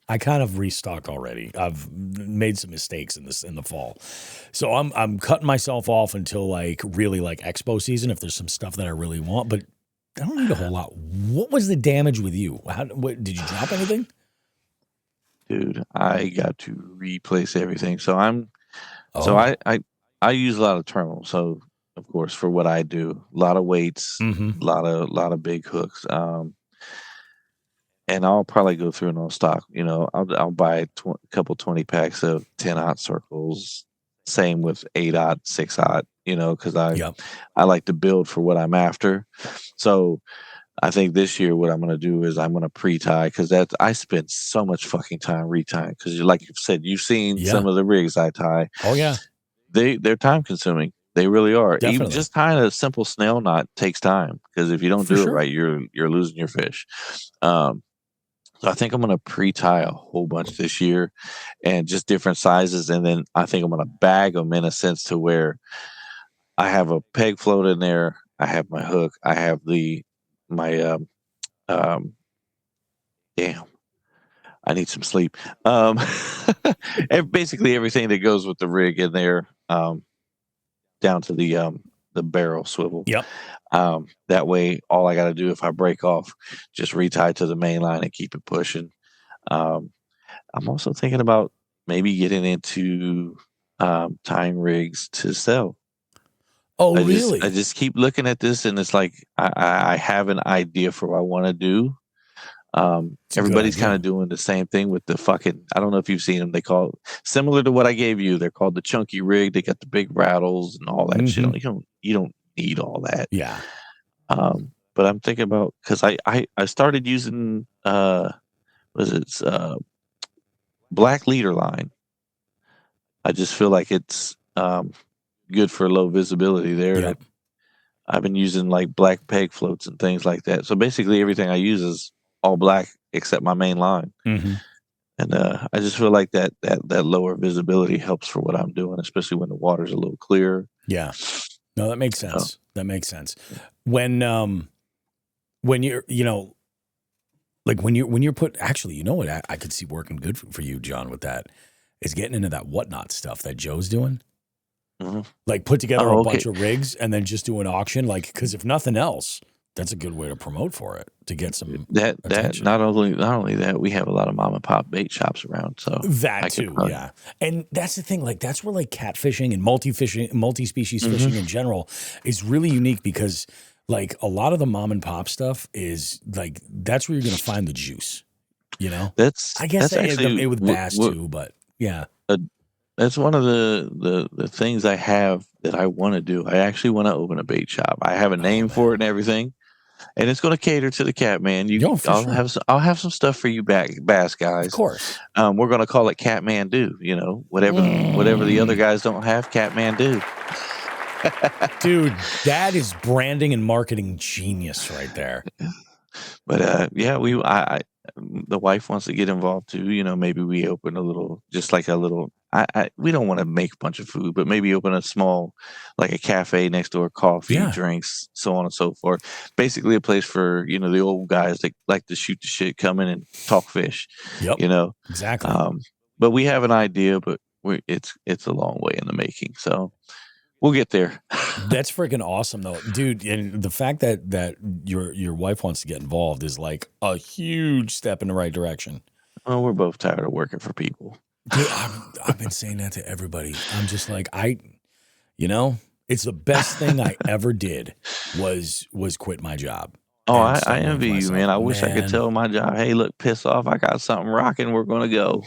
I kind of restocked already. I've made some mistakes in the fall. So I'm cutting myself off until really expo season if there's some stuff that I really want, but I don't need a whole lot. What was the damage with you? Did you drop anything?
Dude, I got to replace everything. So I use a lot of terminals. So of course for what I do, a lot of weights, a lot of big hooks. And I'll probably go through and I'll stock. I'll buy a couple 20 packs of 10-aught circles. Same with 8-aught, 6-aught. Because I like to build for what I'm after. So I think this year what I'm going to do is I'm going to pre-tie because I spend so much fucking time retying. Because like you said, you've seen some of the rigs I tie.
Oh yeah,
they're time consuming. They really are.
Definitely.
Even just tying a simple snail knot takes time because if you don't do it right, you're losing your fish. So I think I'm going to pre-tie a whole bunch this year and just different sizes. And then I think I'm going to bag them in a sense to where I have a peg float in there. I have my hook. I have damn, I need some sleep. Basically everything that goes with the rig in there, down to the barrel swivel.
Yep.
That way, all I got to do if I break off, just retie to the main line and keep it pushing. I'm also thinking about maybe getting into tying rigs to sell.
Oh, really?
I just keep looking at this, and it's like I have an idea for what I want to do.
It's a good
Everybody's kind
idea.
of doing the same thing with the fucking. I don't know if you've seen them. They call similar to what I gave you. They're called the chunky rig. They got the big rattles and all that shit.
Mm-hmm.
You don't need all that.
Yeah.
But I'm thinking about because I started using was it black leader line. I just feel like it's good for low visibility there.
Yep.
I've been using like black peg floats and things like that. So basically, everything I use is all black except my main line.
Mm-hmm.
And I just feel like that lower visibility helps for what I'm doing, especially when the water's a little clearer.
Yeah. No, that makes
You know?
sense. That makes sense. When you're, like when you're put, actually, you know what I could see working good for you, John, with that is getting into that whatnot stuff that Joe's doing.
Mm-hmm.
Like put together a
okay.
bunch of rigs and then just do an auction. Like, because if nothing else, that's a good way to promote for it, to get some
That
attention.
not only that, we have a lot of mom and pop bait shops around, so
That too, yeah. And that's the thing, like that's where like catfishing and multi-species
Mm-hmm.
fishing in general is really unique because like a lot of the mom and pop stuff is like that's where you're gonna find the juice, I guess
That's actually
with bass too, but yeah.
That's one of the things I have that I want to do. I actually want to open a bait shop. I have a name for it and everything, and it's going to cater to the cat man. I'll have some stuff for you bass guys.
Of course.
We're going to call it Catman Do. Whatever the other guys don't have, Catman Do.
Dude, that is branding and marketing genius right there.
But yeah, the wife wants to get involved too. Maybe we open a little, just like a little. We don't want to make a bunch of food, but maybe open a small, like a cafe next door, coffee, drinks, so on and so forth. Basically, a place for the old guys that like to shoot the shit, come in and talk fish.
Yep. Exactly.
But we have an idea, but it's a long way in the making. So we'll get there.
That's freaking awesome, though, dude. And the fact that your wife wants to get involved is like a huge step in the right direction.
Well, we're both tired of working for people.
Dude, I've been saying that to everybody. I'm just like it's the best thing I ever did was quit my job.
Oh, I envy you, man. I wish I could tell my job, hey, look, piss off. I got something rocking. We're going to go.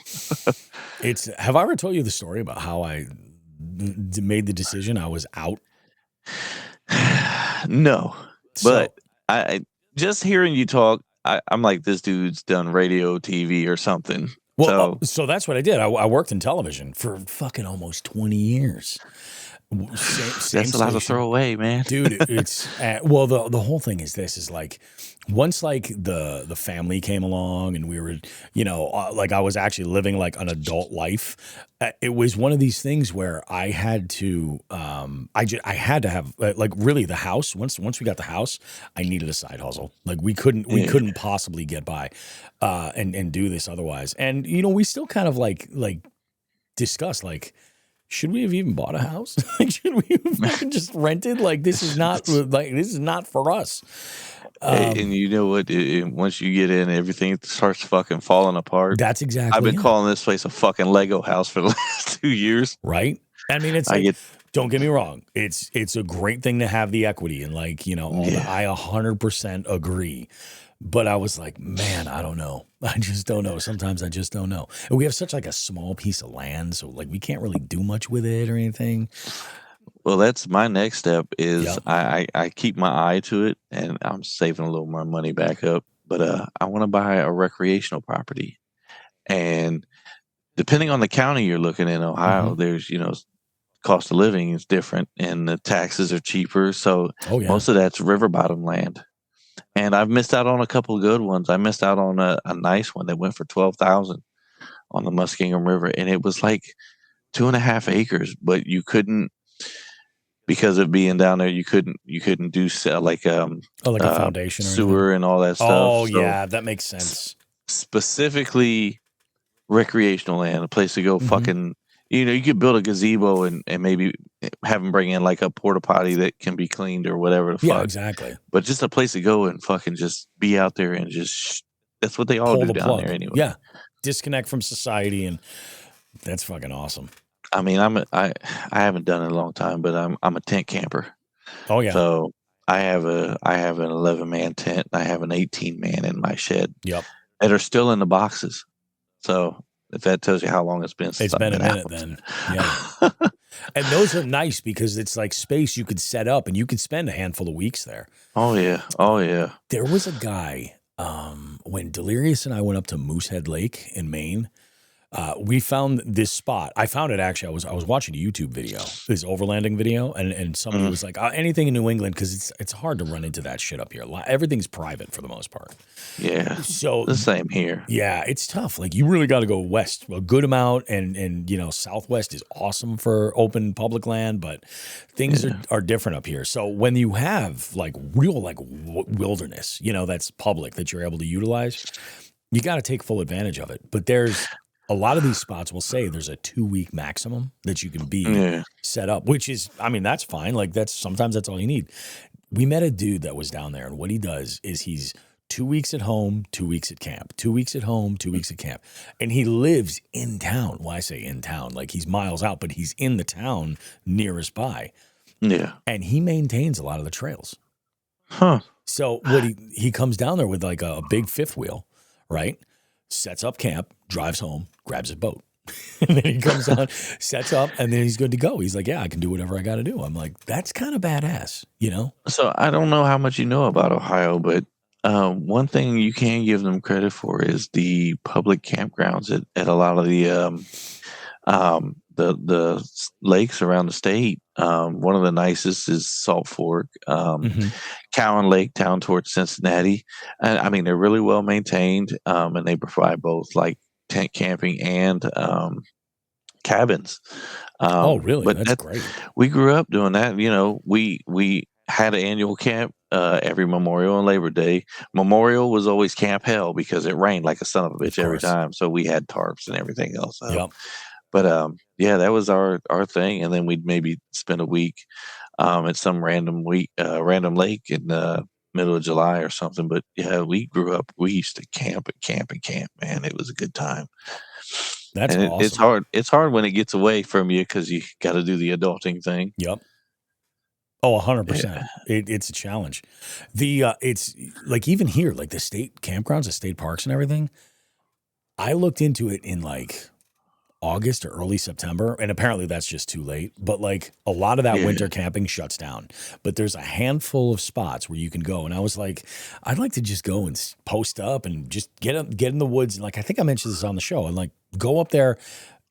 Have I ever told you the story about how I made the decision? I was out.
No, but I just hearing you talk, I'm like, this dude's done radio, TV, or something.
Well, so that's what I did. I worked in television for fucking almost 20 years. Same
that's a lot to throw away, man.
Dude, it's well, the whole thing is this is like once like the family came along and we were like I was actually living like an adult life. It was one of these things where I had to I had to have like really the house once we got the house, I needed a side hustle. Like we couldn't possibly get by and do this otherwise. And we still kind of like discuss like, should we have even bought a house? Like, should we have just rented? Like, this is not for us.
And you know what? Once you get in, everything starts fucking falling apart.
That's exactly.
I've been calling this place a fucking Lego house for the last 2 years.
Right. I mean, don't get me wrong. It's a great thing to have the equity and like, I 100% agree. But I was like, man, I don't know. I just don't know. Sometimes I just don't know. And we have such like a small piece of land, so like we can't really do much with it or anything.
Well, that's my next step is I keep my eye to it and I'm saving a little more money back up. But I want to buy a recreational property. And depending on the county you're looking in Ohio, there's, cost of living is different and the taxes are cheaper. So most of that's river bottom land. And I've missed out on a couple of good ones. I missed out on a nice one that went for $12,000 on the Muskingum River, and it was like 2.5 acres. But you couldn't, because of being down there, you couldn't do like a
foundation,
sewer, and all that stuff.
Oh yeah, that makes sense.
Specifically, recreational land, a place to go. Fucking, you could build a gazebo and maybe have them bring in like a porta potty that can be cleaned or whatever the fuck.
Yeah, exactly.
But just a place to go and fucking just be out there and just that's what they all do down there anyway.
Yeah, disconnect from society, and that's fucking awesome.
I mean, I haven't done it in a long time, but I'm a tent camper.
Oh yeah.
So I have an 11-man tent and I have an 18-man in my shed.
Yep.
that are still in the boxes. So if that tells you how long it's been since
It's
I've
been a
been
minute
out.
then. Yeah. And those are nice because it's like space you could set up and you could spend a handful of weeks there.
Oh yeah. Oh yeah.
There was a guy, when Delirious and I went up to Moosehead Lake in Maine. We found this spot. I found it actually. I was watching a YouTube video, this overlanding video, and somebody
Mhm.
was like, anything in New England because it's hard to run into that shit up here. Everything's private for the most part.
Yeah.
So
The same here.
yeah, it's tough. Like you really got to go west a good amount, and Southwest is awesome for open public land, but things
Yeah.
are different up here. So when you have like real like wilderness, that's public that you're able to utilize, you got to take full advantage of it. But there's a lot of these spots will say there's a 2-week maximum that you can be
Yeah.
set up, which is, I mean, that's fine. Like sometimes that's all you need. We met a dude that was down there, and what he does is he's 2 weeks at home, 2 weeks at camp, 2 weeks at home, 2 weeks at camp. And he lives in town. Well, I say in town, like he's miles out, but he's in the town nearest by.
Yeah.
And he maintains a lot of the trails.
Huh.
So what he comes down there with like a big fifth wheel, right? Sets up camp, drives home, grabs his boat. And then he comes on, sets up, and then he's good to go. He's like, yeah, I can do whatever I got to do. I'm like, that's kind of badass,
So I don't know how much you know about Ohio, but one thing you can give them credit for is the public campgrounds at a lot of the lakes around the state. One of the nicest is Salt Fork,
Mhm.
Cowan Lake down towards Cincinnati. And I mean, they're really well maintained, and they provide both like tent camping and cabins.
Oh, really?
But
That's
that
great.
we grew up doing that. We had an annual camp every Memorial and Labor Day. Memorial was always Camp Hell because it rained like a son of a
Of
bitch every
course.
time. So we had tarps and everything else up.
Yep.
But yeah, that was our thing, and then we'd maybe spend a week at some random lake in the middle of July or something. But yeah, we grew up. We used to camp and camp and camp. Man, it was a good time.
That's
And it's
awesome.
hard. It's hard when it gets away from you because you got to do the adulting thing.
Yep. Oh,
Yeah,
100%. It's a challenge. It's like even here, like the state campgrounds, the state parks and everything. I looked into it in like August or early September, and apparently that's just too late. But like a lot of that
yeah,
winter camping shuts down. But there's a handful of spots where you can go, and I was like, I'd like to just go and post up and just get in the woods. And like I think I mentioned this on the show, and like go up there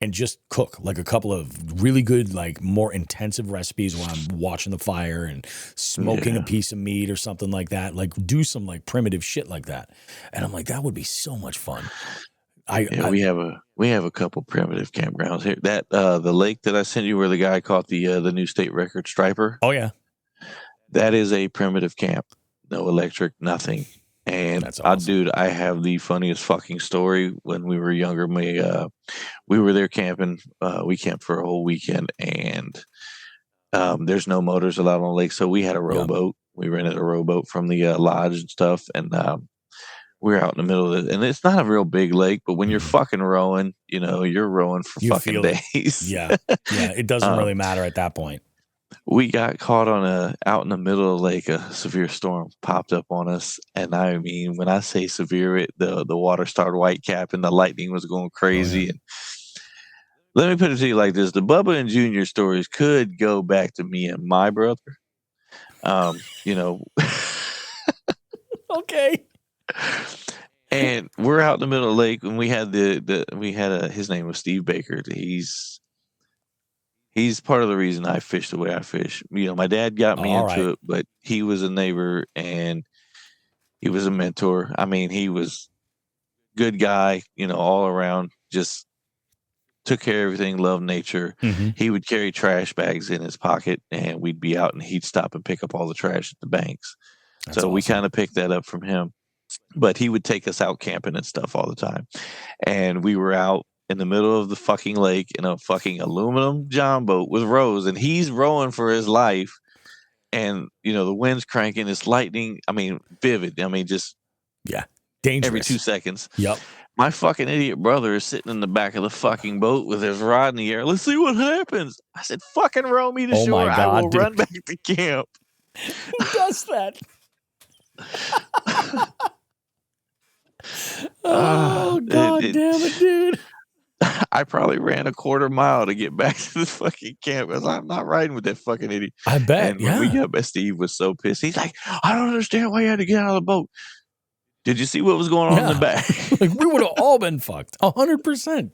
and just cook like a couple of really good, like more intensive recipes while I'm watching the fire and smoking a
yeah.
piece of meat or something like that. Like do some like primitive shit like that. And I'm like, that would be so much fun.
Yeah,
I
we have a couple primitive campgrounds here. That the lake that I sent you where the guy caught the new state record striper.
oh yeah,
That is a primitive camp. No electric, nothing. And
that's awesome.
dude, I have the funniest fucking story. When we were younger, we were there camping. We camped for a whole weekend, and there's no motors allowed on the lake, so we had a
Yeah.
rowboat. We rented a rowboat from the lodge and stuff, and we were out in the middle of it. And it's not a real big lake, but when you're
Mhm.
fucking rowing, you're rowing for
You
fucking
feel it.
days.
Yeah. Yeah. It doesn't
um,
really matter at that point.
we got caught out in the middle of the lake. A severe storm popped up on us, and I mean, when I say severe, the water started white capping, the lightning was going
Oh yeah.
crazy. And let me put it to you like this: the Bubba and Junior stories could go back to me and my brother. You know,
Okay.
and we're out in the middle of the lake, and we had his name was Steve Baker. He's part of the reason I fish the way I fish. My dad got me
All
into
right.
it, but he was a neighbor and he was a mentor. I mean, he was good guy, all around, just took care of everything, loved nature.
Mm-hmm.
He would carry trash bags in his pocket, and we'd be out and he'd stop and pick up all the trash at the banks.
That's
So we kind
awesome.
of picked that up from him. But he would take us out camping and stuff all the time. And we were out in the middle of the fucking lake in a fucking aluminum john boat with rows, and he's rowing for his life. And the wind's cranking, it's lightning. I mean, vivid. I mean, just
Yeah.
every 2
Dangerous.
seconds.
Yep.
My fucking idiot brother is sitting in the back of the fucking boat with his rod in the air. Let's see what happens. I said, fucking row me to
Oh my
shore. I will
God, dude.
run back to camp.
Who does that? Oh, God damn it, dude.
I probably ran a quarter mile to get back to the fucking camp because I'm not riding with that fucking idiot.
I bet,
And when we
yeah.
got back, Steve was so pissed. He's like, I don't understand why you had to get out of the boat. Did you see what was going on in the
Yeah.
back?
Like, we would have all been fucked. 100%.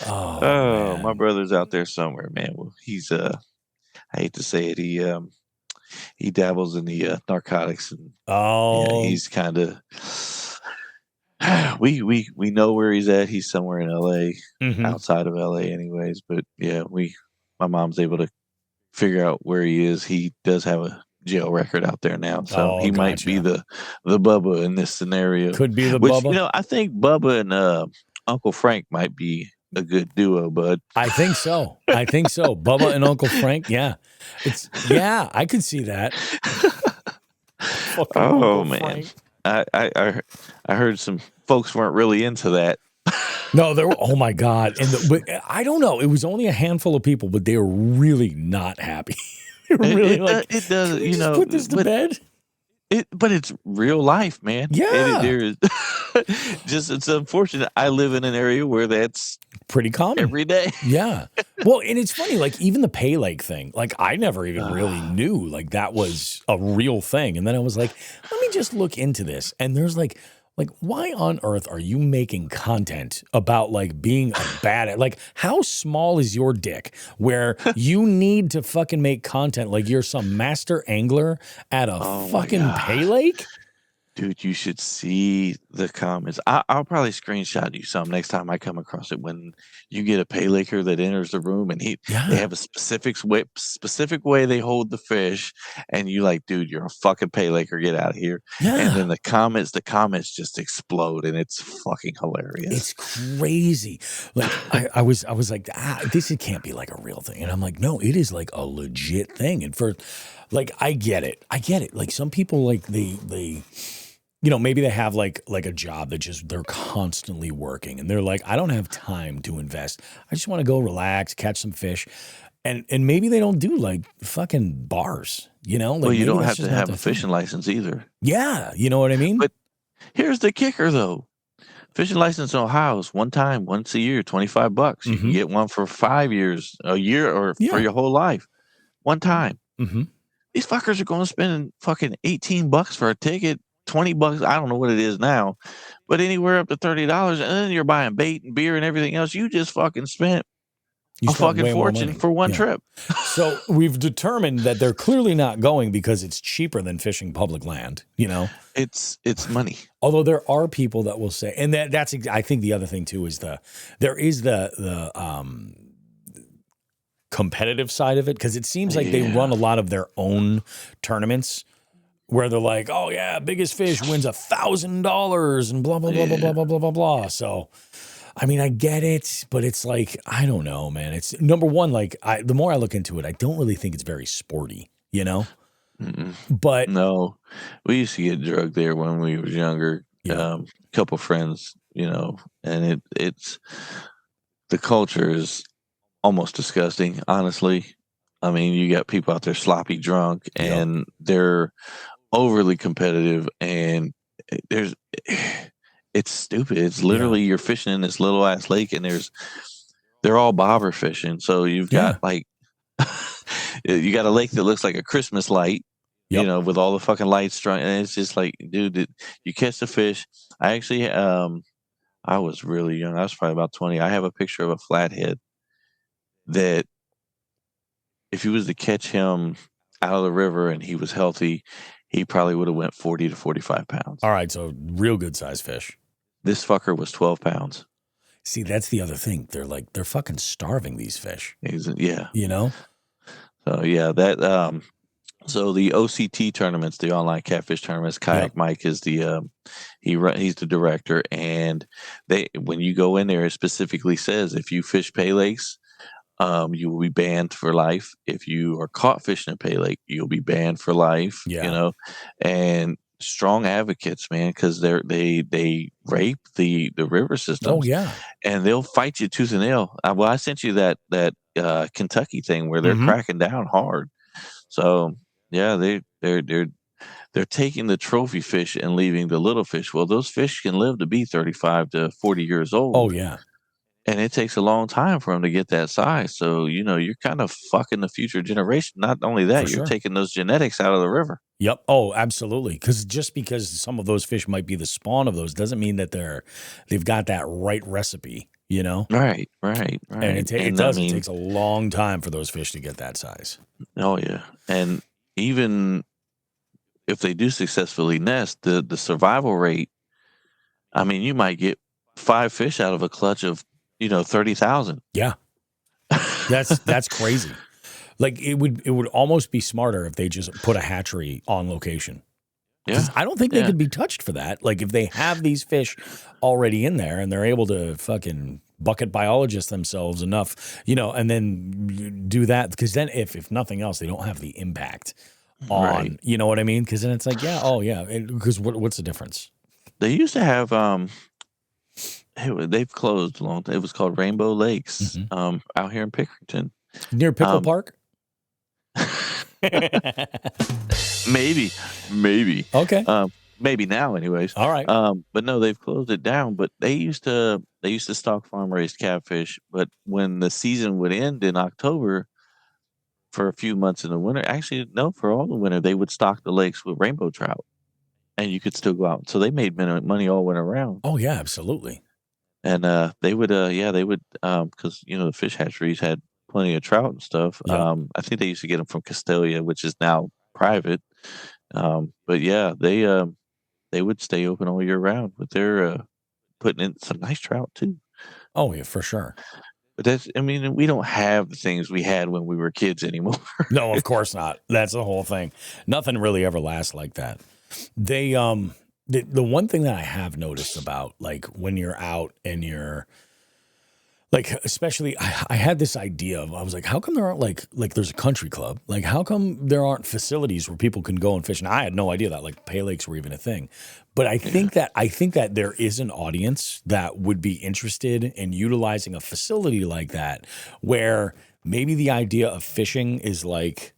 Oh,
Oh, my
man.
brother's out there somewhere, man. Well, he's I hate to say it, he dabbles in the narcotics, and yeah,
Oh.
he's kind of we know where he's at. He's somewhere in LA,
Mhm.
outside of LA anyways, but yeah, my mom's able to figure out where he is. He does have a jail record out there now, so
Oh,
he might be
gotcha.
the Bubba in this scenario.
Could be the
Which,
Bubba.
I think Bubba and Uncle Frank might be a good duo, bud.
I think so. Bubba and Uncle Frank, yeah. I could see that. Fucking
Oh
Uncle
man,
Frank.
I heard some folks weren't really into that.
No, there were, oh my God. But I don't know. It was only a handful of people, but they were really not happy. They were really like,
It
can
does,
we just put this to bed?
but it's real life, man.
Yeah.
There is just, it's unfortunate. I live in an area where that's
Pretty common.
every day.
Yeah. Well, and it's funny, like even the pay lake thing, like I never even really knew like that was a real thing. And then I was like, let me just look into this. And there's like why on earth are you making content about like being a bad, like how small is your dick where you need to fucking make content like you're some master angler at a
Oh my
fucking
God.
pay lake?
Dude, you should see the comments. I'll probably screenshot you some next time I come across it. When you get a pay laker that enters the room and they have a specific way they hold the fish, and you like, dude, you're a fucking pay laker, get out of here.
Yeah.
And then the comments just explode, and it's fucking hilarious.
It's crazy. Like I was like, this can't be like a real thing. And I'm like, no, it is like a legit thing. And for like, I get it. Like some people like they maybe they have like a job that just they're constantly working and they're like, I don't have time to invest. I just want to go relax, catch some fish. And maybe they don't do like fucking bars, like
Well, you don't
that's
have
just
to
not
have
their
a fishing
thing.
license either.
Yeah, you know what I mean?
But here's the kicker, though. Fishing license in Ohio is one time, once a year, $25. You can get one for 5 years, a year, or for your whole life. One time.
Mm-hmm.
These fuckers are going to spend fucking $18 for a ticket, $20. I don't know what it is now, but anywhere up to $30, and then you're buying bait and beer and everything else. You just fucking spent a fucking
way more
fortune
money.
for one trip.
So we've determined that they're clearly not going because it's cheaper than fishing public land,
It's money.
Although there are people that will say, and that's I think the other thing too is there is the competitive side of it, because it seems like they run a lot of their own tournaments where they're like, oh yeah, biggest fish wins $1,000 and blah blah blah blah blah blah blah blah blah. So I mean, I get it, but it's like, I don't know, man. It's number one, like the more I look into it, I don't really think it's very sporty,
Mm-mm.
But
no, we used to get drugged there when we was younger. Couple friends, and it's the culture is almost disgusting, honestly. I mean, you got people out there sloppy drunk, and they're overly competitive, and it's stupid. It's literally you're fishing in this little ass lake, and they're all bobber fishing. So you've got like you got a lake that looks like a Christmas light, with all the fucking lights strung, and it's just like, dude, you catch the fish. I actually, I was really young. I was probably about 20. I have a picture of a flathead that if you was to catch him out of the river and he was healthy, he probably would have went 40 to 45 pounds.
All right, so real good size fish.
This fucker was 12 pounds.
See, that's the other thing. They're fucking starving these fish.
Yeah.
So
yeah, so the OCT tournaments, the online catfish tournaments, Kayak Mike is the he's the director, and when you go in there, it specifically says if you fish pay lakes, you will be banned for life. If you are caught fishing a pay lake, you'll be banned for life. And strong advocates, man, because they rape the river systems.
Oh yeah,
and they'll fight you tooth and nail. Well, I sent you that Kentucky thing where they're cracking down hard. So yeah, they're taking the trophy fish and leaving the little fish. Well, those fish can live to be 35 to 40 years
Oh
old,
yeah,
and it takes a long time for them to get that size. So, you're kind of fucking the future generation. Not only
for
that, you're
sure.
taking those genetics out of the river.
Yep. Oh, absolutely. Because just because some of those fish might be the spawn of those doesn't mean that they've got that right recipe. You know,
Right, right,
and
right.
it
And I
does. It
mean,
takes a long time for those fish to get that size.
oh yeah. And even if they do successfully nest, the survival rate, I mean, you might get 5 fish out of a clutch of, 30,000.
Yeah, that's crazy. Like it would almost be smarter if they just put a hatchery on location.
Yeah,
Because I don't think they
yeah,
could be touched for that. Like if they have these fish already in there and they're able to fucking bucket biologist themselves enough, and then do that. Because then if nothing else, they don't have the impact
right.
on, you know what I mean? Because then it's like, yeah, oh yeah. Because what's the difference?
They used to have, they've closed a long time. It was called Rainbow Lakes,
Hmm.
out here in Pickerington.
Near Pickle
Um,
Park?
maybe, maybe,
Okay.
maybe now, anyways.
All right.
But no, they've closed it down. But they used to stock farm raised catfish. But when the season would end in October, for a few months in the winter, actually no, for all the winter, they would stock the lakes with rainbow trout, and you could still go out. So they made money all winter round.
Oh yeah, absolutely.
And they would, because the fish hatcheries had plenty of trout and stuff.
Yep.
I think they used to get them from Castelia, which is now private. But yeah, they would stay open all year round, but they're putting in some nice trout too.
Oh yeah, for sure.
But I mean, we don't have the things we had when we were kids anymore.
No, of course not. That's the whole thing. Nothing really ever lasts like that. They the one thing that I have noticed about like when you're out and you're like, especially I had this idea of I was like, how come there aren't like there's a country club? Like how come there aren't facilities where people can go and fish? And I had no idea that like pay lakes were even a thing. But
Yeah.
I think that there is an audience that would be interested in utilizing a facility like that where maybe the idea of fishing is like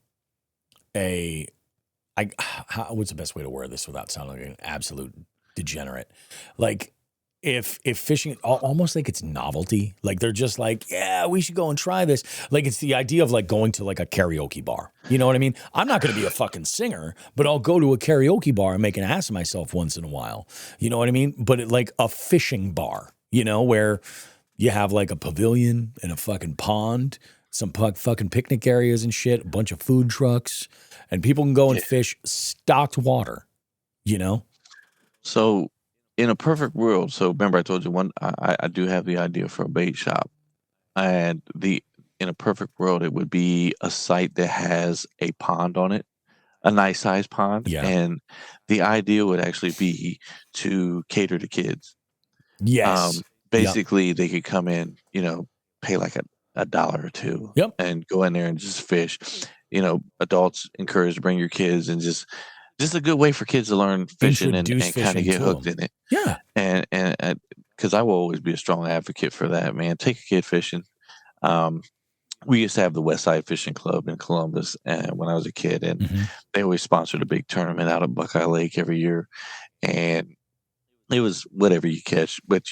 a what's the best way to word this without sounding like an absolute degenerate? Like if fishing almost like it's novelty, like they're just like, yeah, we should go and try this. Like it's the idea of like going to like a karaoke bar. You know what I mean? I'm not going to be a fucking singer, but I'll go to a karaoke bar and make an ass of myself once in a while. You know what I mean? But like a fishing bar, where you have like a pavilion and a fucking pond, some fucking picnic areas and shit, a bunch of food trucks, and people can go and
Yeah.
fish stocked water, you know?
So, in a perfect world, so remember I told you I do have the idea for a bait shop, and the in a perfect world, it would be a site that has a pond on it, a nice sized pond,
Yeah.
and the idea would actually be to cater to kids. Um,
Yes. Yep.
Basically, they could come in, pay like a dollar or two,
Yep.
and go in there and just fish. Adults encouraged to bring your kids, and just a good way for kids to learn fishing and,
Introduce
and kind of
fishing
get
to
hooked
them.
in it.
Yeah.
And because I will always be a strong advocate for that, man. Take a kid fishing. Um, we used to have the West Side Fishing Club in Columbus, and when I was a kid, and
Hmm.
they always sponsored a big tournament out at Buckeye Lake every year, and it was whatever you catch, but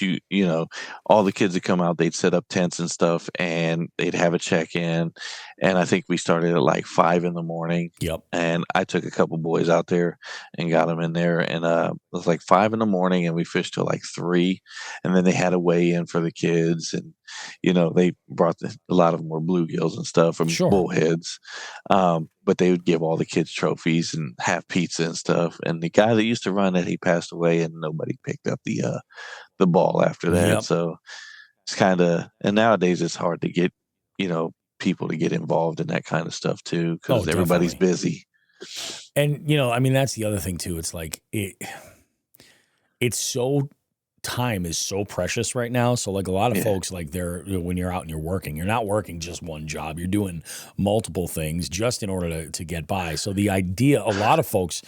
all the kids that come out, they'd set up tents and stuff, and they'd have a check-in. And I think we started at like 5 in the morning,
Yep.
and I took a couple boys out there and got them in there, and it was like 5 in the morning, and we fished till like 3, and then they had a weigh-in for the kids, and they brought a lot of them were bluegills and stuff from
Sure.
bullheads, but they would give all the kids trophies and have pizza and stuff. And the guy that used to run it, he passed away, and nobody picked up the ball after that.
Yep.
So it's kind of, and nowadays it's hard to get people to get involved in that kind of stuff too,
Oh,
because everybody's
definitely.
busy.
And I mean, that's the other thing too. It's like it's so time is so precious right now. So like a lot of
Yeah,
folks, like when you're out and you're working, you're not working just one job. You're doing multiple things just in order to get by. So the idea, a lot of folks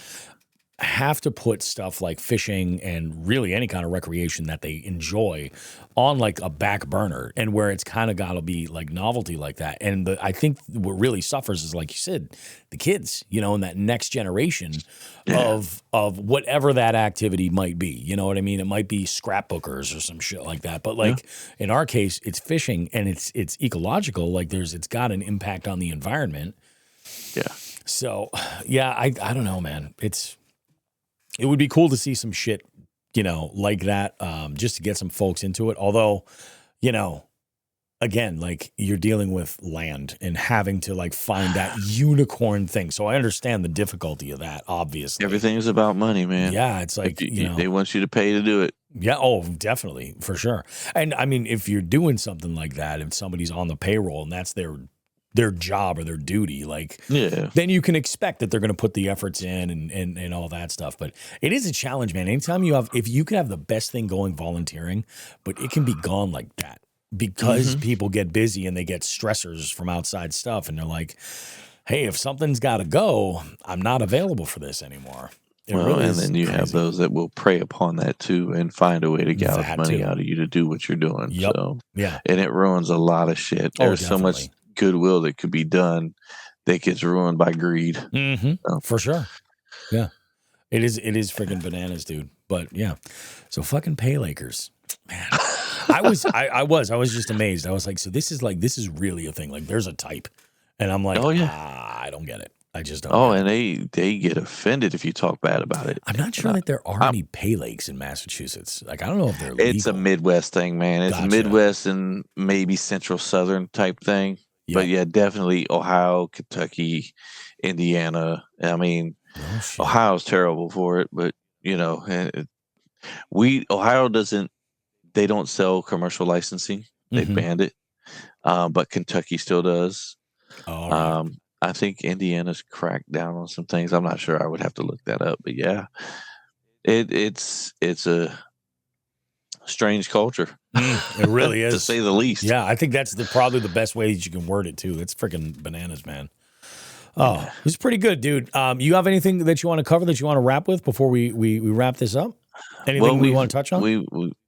have to put stuff like fishing and really any kind of recreation that they enjoy on like a back burner, and where it's kind of got to be like novelty like that. And I think what really suffers is, like you said, the kids, and that next generation of whatever that activity might be. You know what I mean? It might be scrapbookers or some shit like that. But like in our case, it's fishing, and it's ecological. Like it's got an impact on the environment.
Yeah.
So yeah, I don't know, man. It would be cool to see some shit, like that, just to get some folks into it. Although, again, like you're dealing with land and having to like find that unicorn thing. So I understand the difficulty of that, obviously.
Everything is about money, man.
Yeah, it's like,
they want you to pay to do it.
Yeah, oh, definitely, for sure. And I mean, if you're doing something like that, if somebody's on the payroll and that's their job or their duty, like, then you can expect that they're going to put the efforts in and all that stuff. But it is a challenge, man. Anytime if you can have the best thing going volunteering, but it can be gone like that because people get busy and they get stressors from outside stuff. And they're like, hey, if something's got to go, I'm not available for this anymore.
And then you have those that will prey upon that too and find a way to gouge money out of you to do what you're doing.
Yep.
So,
yeah.
And it ruins a lot of shit. There's so much goodwill that could be done that gets ruined by greed.
So. For sure. Yeah. It is freaking bananas, dude. But yeah. So fucking pay Lakers. Man. I was just amazed. I was like, so this is really a thing. Like there's a type. And I'm like, I don't get it. I just don't.
Oh, and they get offended if you talk bad about it.
I'm not sure that there are any pay lakes in Massachusetts. Like, I don't know if they're legal.
It's a Midwest thing, man. It's a Midwest and maybe Central Southern type thing. Yep. But yeah, definitely Ohio, Kentucky, Indiana. I mean, Ohio's terrible for it, but Ohio they don't sell commercial licensing. They banned it. But Kentucky still does.
Oh, right.
I think Indiana's cracked down on some things. I'm not sure. I would have to look that up. But yeah, it's a strange culture.
It really is,
to say the least.
Yeah, I think that's probably the best way that you can word it too. It's freaking bananas, man. Oh, it's pretty good, dude. You have anything that you want to cover that you want to wrap with before we wrap this up? Anything we want to touch on?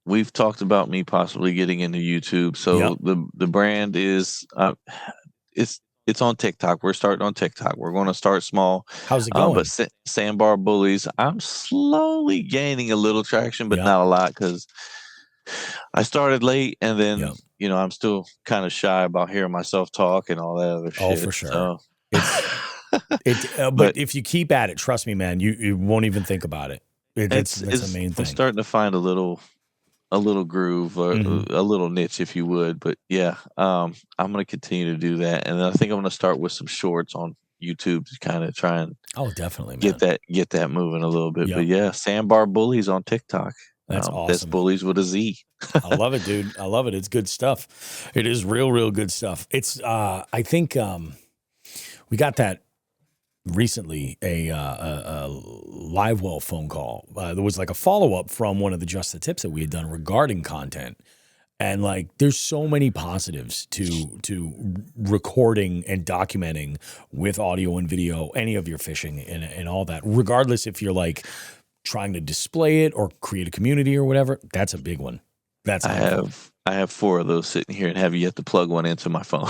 We've talked about me possibly getting into YouTube. So the brand is it's on TikTok. We're starting on TikTok. We're going to start small.
How's it going?
But Sandbar Bullies, I'm slowly gaining a little traction, but not a lot because I started late, and then I'm still kind of shy about hearing myself talk and all that other shit.
Oh, for sure. So. But if you keep at it, trust me, man, you won't even think about it. That's the main thing.
I'm starting to find a little groove or a little niche, if you would. But yeah, I'm going to continue to do that. And then I think I'm going to start with some shorts on YouTube to kind of try and
definitely, man.
get that moving a little bit. But yeah, Sandbar Bullies on TikTok.
That's awesome.
That's Bullies with a Z.
I love it, dude. I love it. It's good stuff. It is real good stuff. It's I think we got that recently, a live well phone call. There was like a follow-up from one of the Just the Tips that we had done regarding content. And like, there's so many positives to recording and documenting with audio and video, any of your fishing and all that, regardless if you're like trying to display it or create a community or whatever. That's a big one.
I have 4 of those sitting here and have yet to plug one into my phone.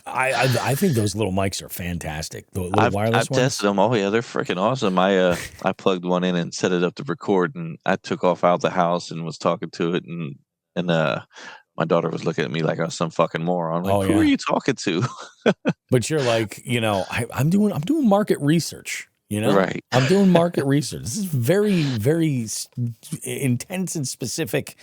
I think those little mics are fantastic. The little wireless ones.
I've tested them. Oh yeah, they're freaking awesome. I plugged one in and set it up to record, and I took off out the house and was talking to it, and my daughter was looking at me like I was some fucking moron. Like, who are you talking to?
But you're like, I'm doing market research.
Right.
I'm doing market research. This is very, very intense and specific,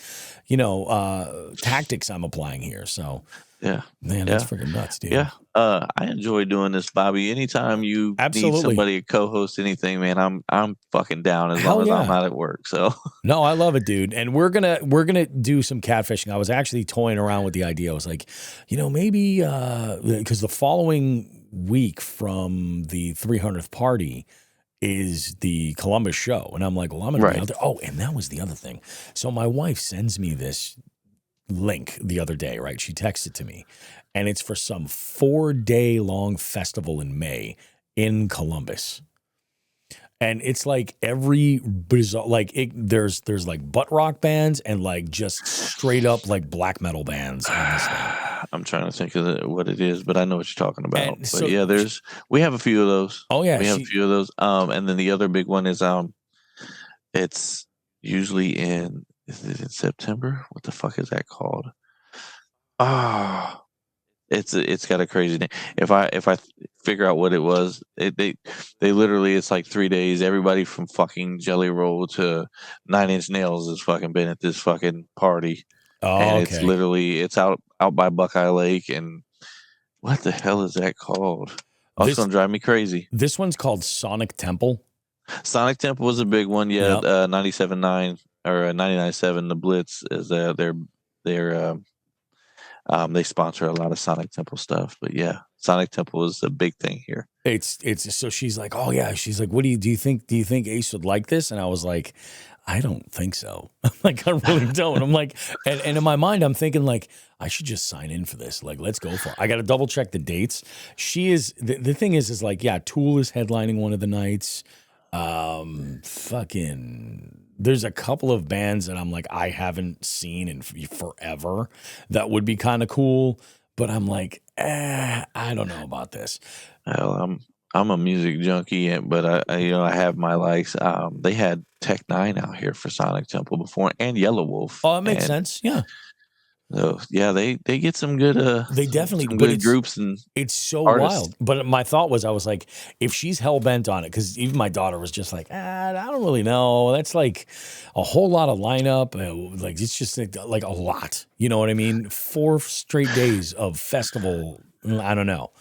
tactics I'm applying here. So.
Yeah,
man, that's freaking nuts, dude.
Yeah, I enjoy doing this, Bobby. Anytime you need somebody to co-host anything, man, I'm fucking down as long as I'm not at work. So
no, I love it, dude. And we're gonna do some catfishing. I was actually toying around with the idea. I was like, maybe because the following week from the 300th party is the Columbus show, and I'm like, well, I'm gonna be out there. Oh, and that was the other thing. So my wife sends me this link the other day, right? She texted to me, and it's for some 4-day long festival in May in Columbus. and it's like every bizarre, there's like butt rock bands and like just straight up like black metal bands on this thing.
I'm trying to think of what it is, but I know what you're talking about.
And so,
we have a few of those.
oh yeah,
We have a few of those. And then the other big one is it's usually is it in September? What the fuck is that called? Ah, it's got a crazy name. If I figure out what it was, they literally, it's like 3 days. Everybody from fucking Jelly Roll to Nine Inch Nails has fucking been at this fucking party.
Oh,
And
okay.
it's literally, it's out by Buckeye Lake. And what the hell is that called? Oh, it's gonna drive me crazy.
This one's called Sonic Temple.
Sonic Temple was a big one. Yeah. Yep. 97.9 or 99.7 The Blitz is they sponsor a lot of Sonic Temple stuff. But yeah, Sonic Temple is a big thing here.
It's so she's like, oh yeah, she's like, what do you think Ace would like this? And I was like, I don't think so. Like, I really don't. I'm like, and in my mind, I'm thinking like, I should just sign in for this. Like, let's go for it. I got to double check the dates. She is, the thing is like, yeah, Tool is headlining one of the nights. There's a couple of bands that I'm like, I haven't seen in forever that would be kind of cool. But I'm like, I don't know about this.
Well, I'm a music junkie, but I have my likes. They had Tech Nine out here for Sonic Temple before, and Yellow Wolf.
Oh, it makes sense. Yeah.
So yeah, they get some good.
They definitely
some good groups, and
it's so
artists.
wild. But my thought was, I was like, if she's hell bent on it, because even my daughter was just like, I don't really know. That's like a whole lot of lineup. Like it's just like a lot. You know what I mean? 4 straight days of festival. I don't know.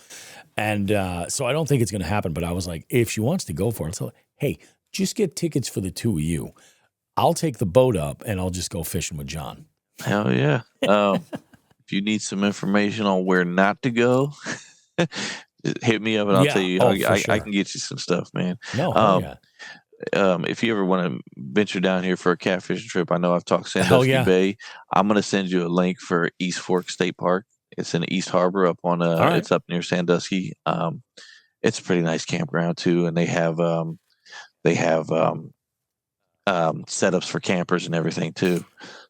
And so I don't think it's going to happen. But I was like, if she wants to go for it, so hey, just get tickets for the 2 of you. I'll take the boat up and I'll just go fishing with John.
Hell yeah. If you need some information on where not to go, hit me up and I'll tell you. I can get you some stuff, man.
No,
if you ever want to venture down here for a catfishing trip, I know I've talked Sandusky Bay. I'm going to send you a link for East Fork State Park. It's in East Harbor up on it's up near Sandusky. It's a pretty nice campground too, and they have setups for campers and everything too.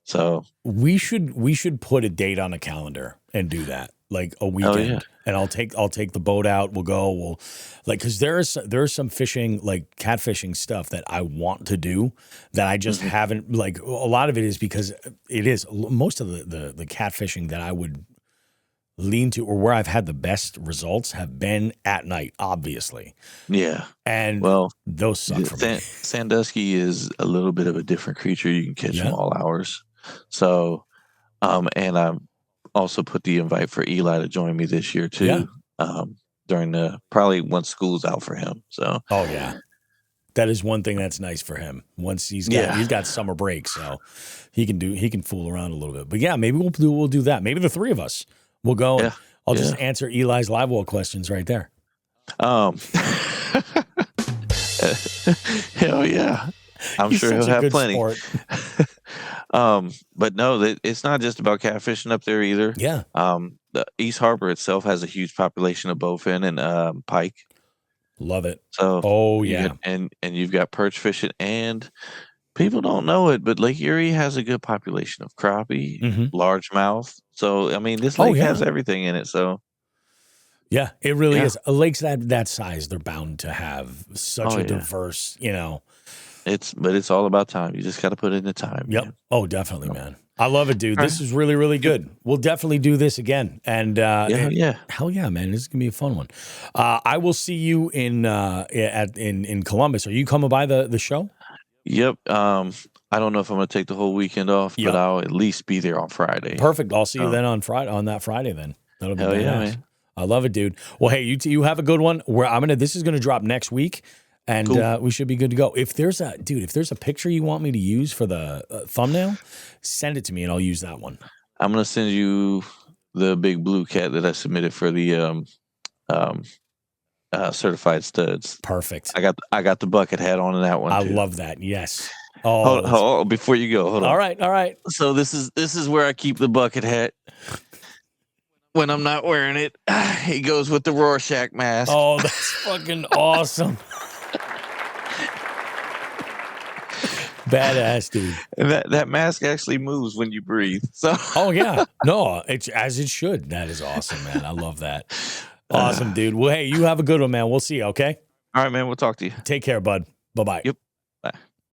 So
we should put a date on a calendar and do that, like a weekend. And I'll take the boat out. We'll because there's some fishing, like catfishing stuff that I want to do that I just haven't. Like a lot of it is because it is most of the catfishing that I would lean to, or where I've had the best results, have been at night, obviously.
Yeah.
And those suck for me.
Sandusky is a little bit of a different creature. You can catch them all hours. So, and I've also put the invite for Eli to join me this year too. During probably once school's out for him. So.
Oh yeah. That is one thing that's nice for him. Once he's got summer break, so he can fool around a little bit. But yeah, maybe we'll do that. Maybe the 3 of us. We'll go and I'll just answer Eli's live well questions right there.
Hell yeah. I'm sure he'll have plenty. But no, it's not just about catfishing up there either.
Yeah.
The East Harbor itself has a huge population of bowfin and pike.
Love it.
So and you've got perch fishing, and people don't know it, but Lake Erie has a good population of crappie, largemouth. So I mean, this lake has everything in it. So
yeah, it really is. Lakes that size, they're bound to have such a diverse,
It's all about time. You just got to put in the time.
Yep.
Man.
Oh, definitely, man. I love it, dude. This is really, really good. We'll definitely do this again. And hell yeah, man. This is gonna be a fun one. I will see you in Columbus. Are you coming by the show?
Yep. I don't know if I'm going to take the whole weekend off, but I'll at least be there on Friday.
Perfect. I'll see you then on that Friday then. That'll be badass. Man. I love it, dude. Well, hey, you have a good one. This is going to drop next week, and we should be good to go. If there's a picture you want me to use for the thumbnail, send it to me and I'll use that one.
I'm going to send you the big blue cat that I submitted for the certified studs.
Perfect.
I got the bucket hat on that one.
I love that. Yes.
Oh, before you go, hold on.
All right.
So this is where I keep the bucket hat when I'm not wearing it. It goes with the Rorschach mask.
Oh, that's fucking awesome. Badass, dude.
And that mask actually moves when you breathe. So
Oh yeah, no, it's as it should. That is awesome, man. I love that. Awesome, dude. Well, hey, you have a good one, man. We'll see you. Okay.
all right, man. We'll talk to you.
Take care, bud. Bye bye.
Yep.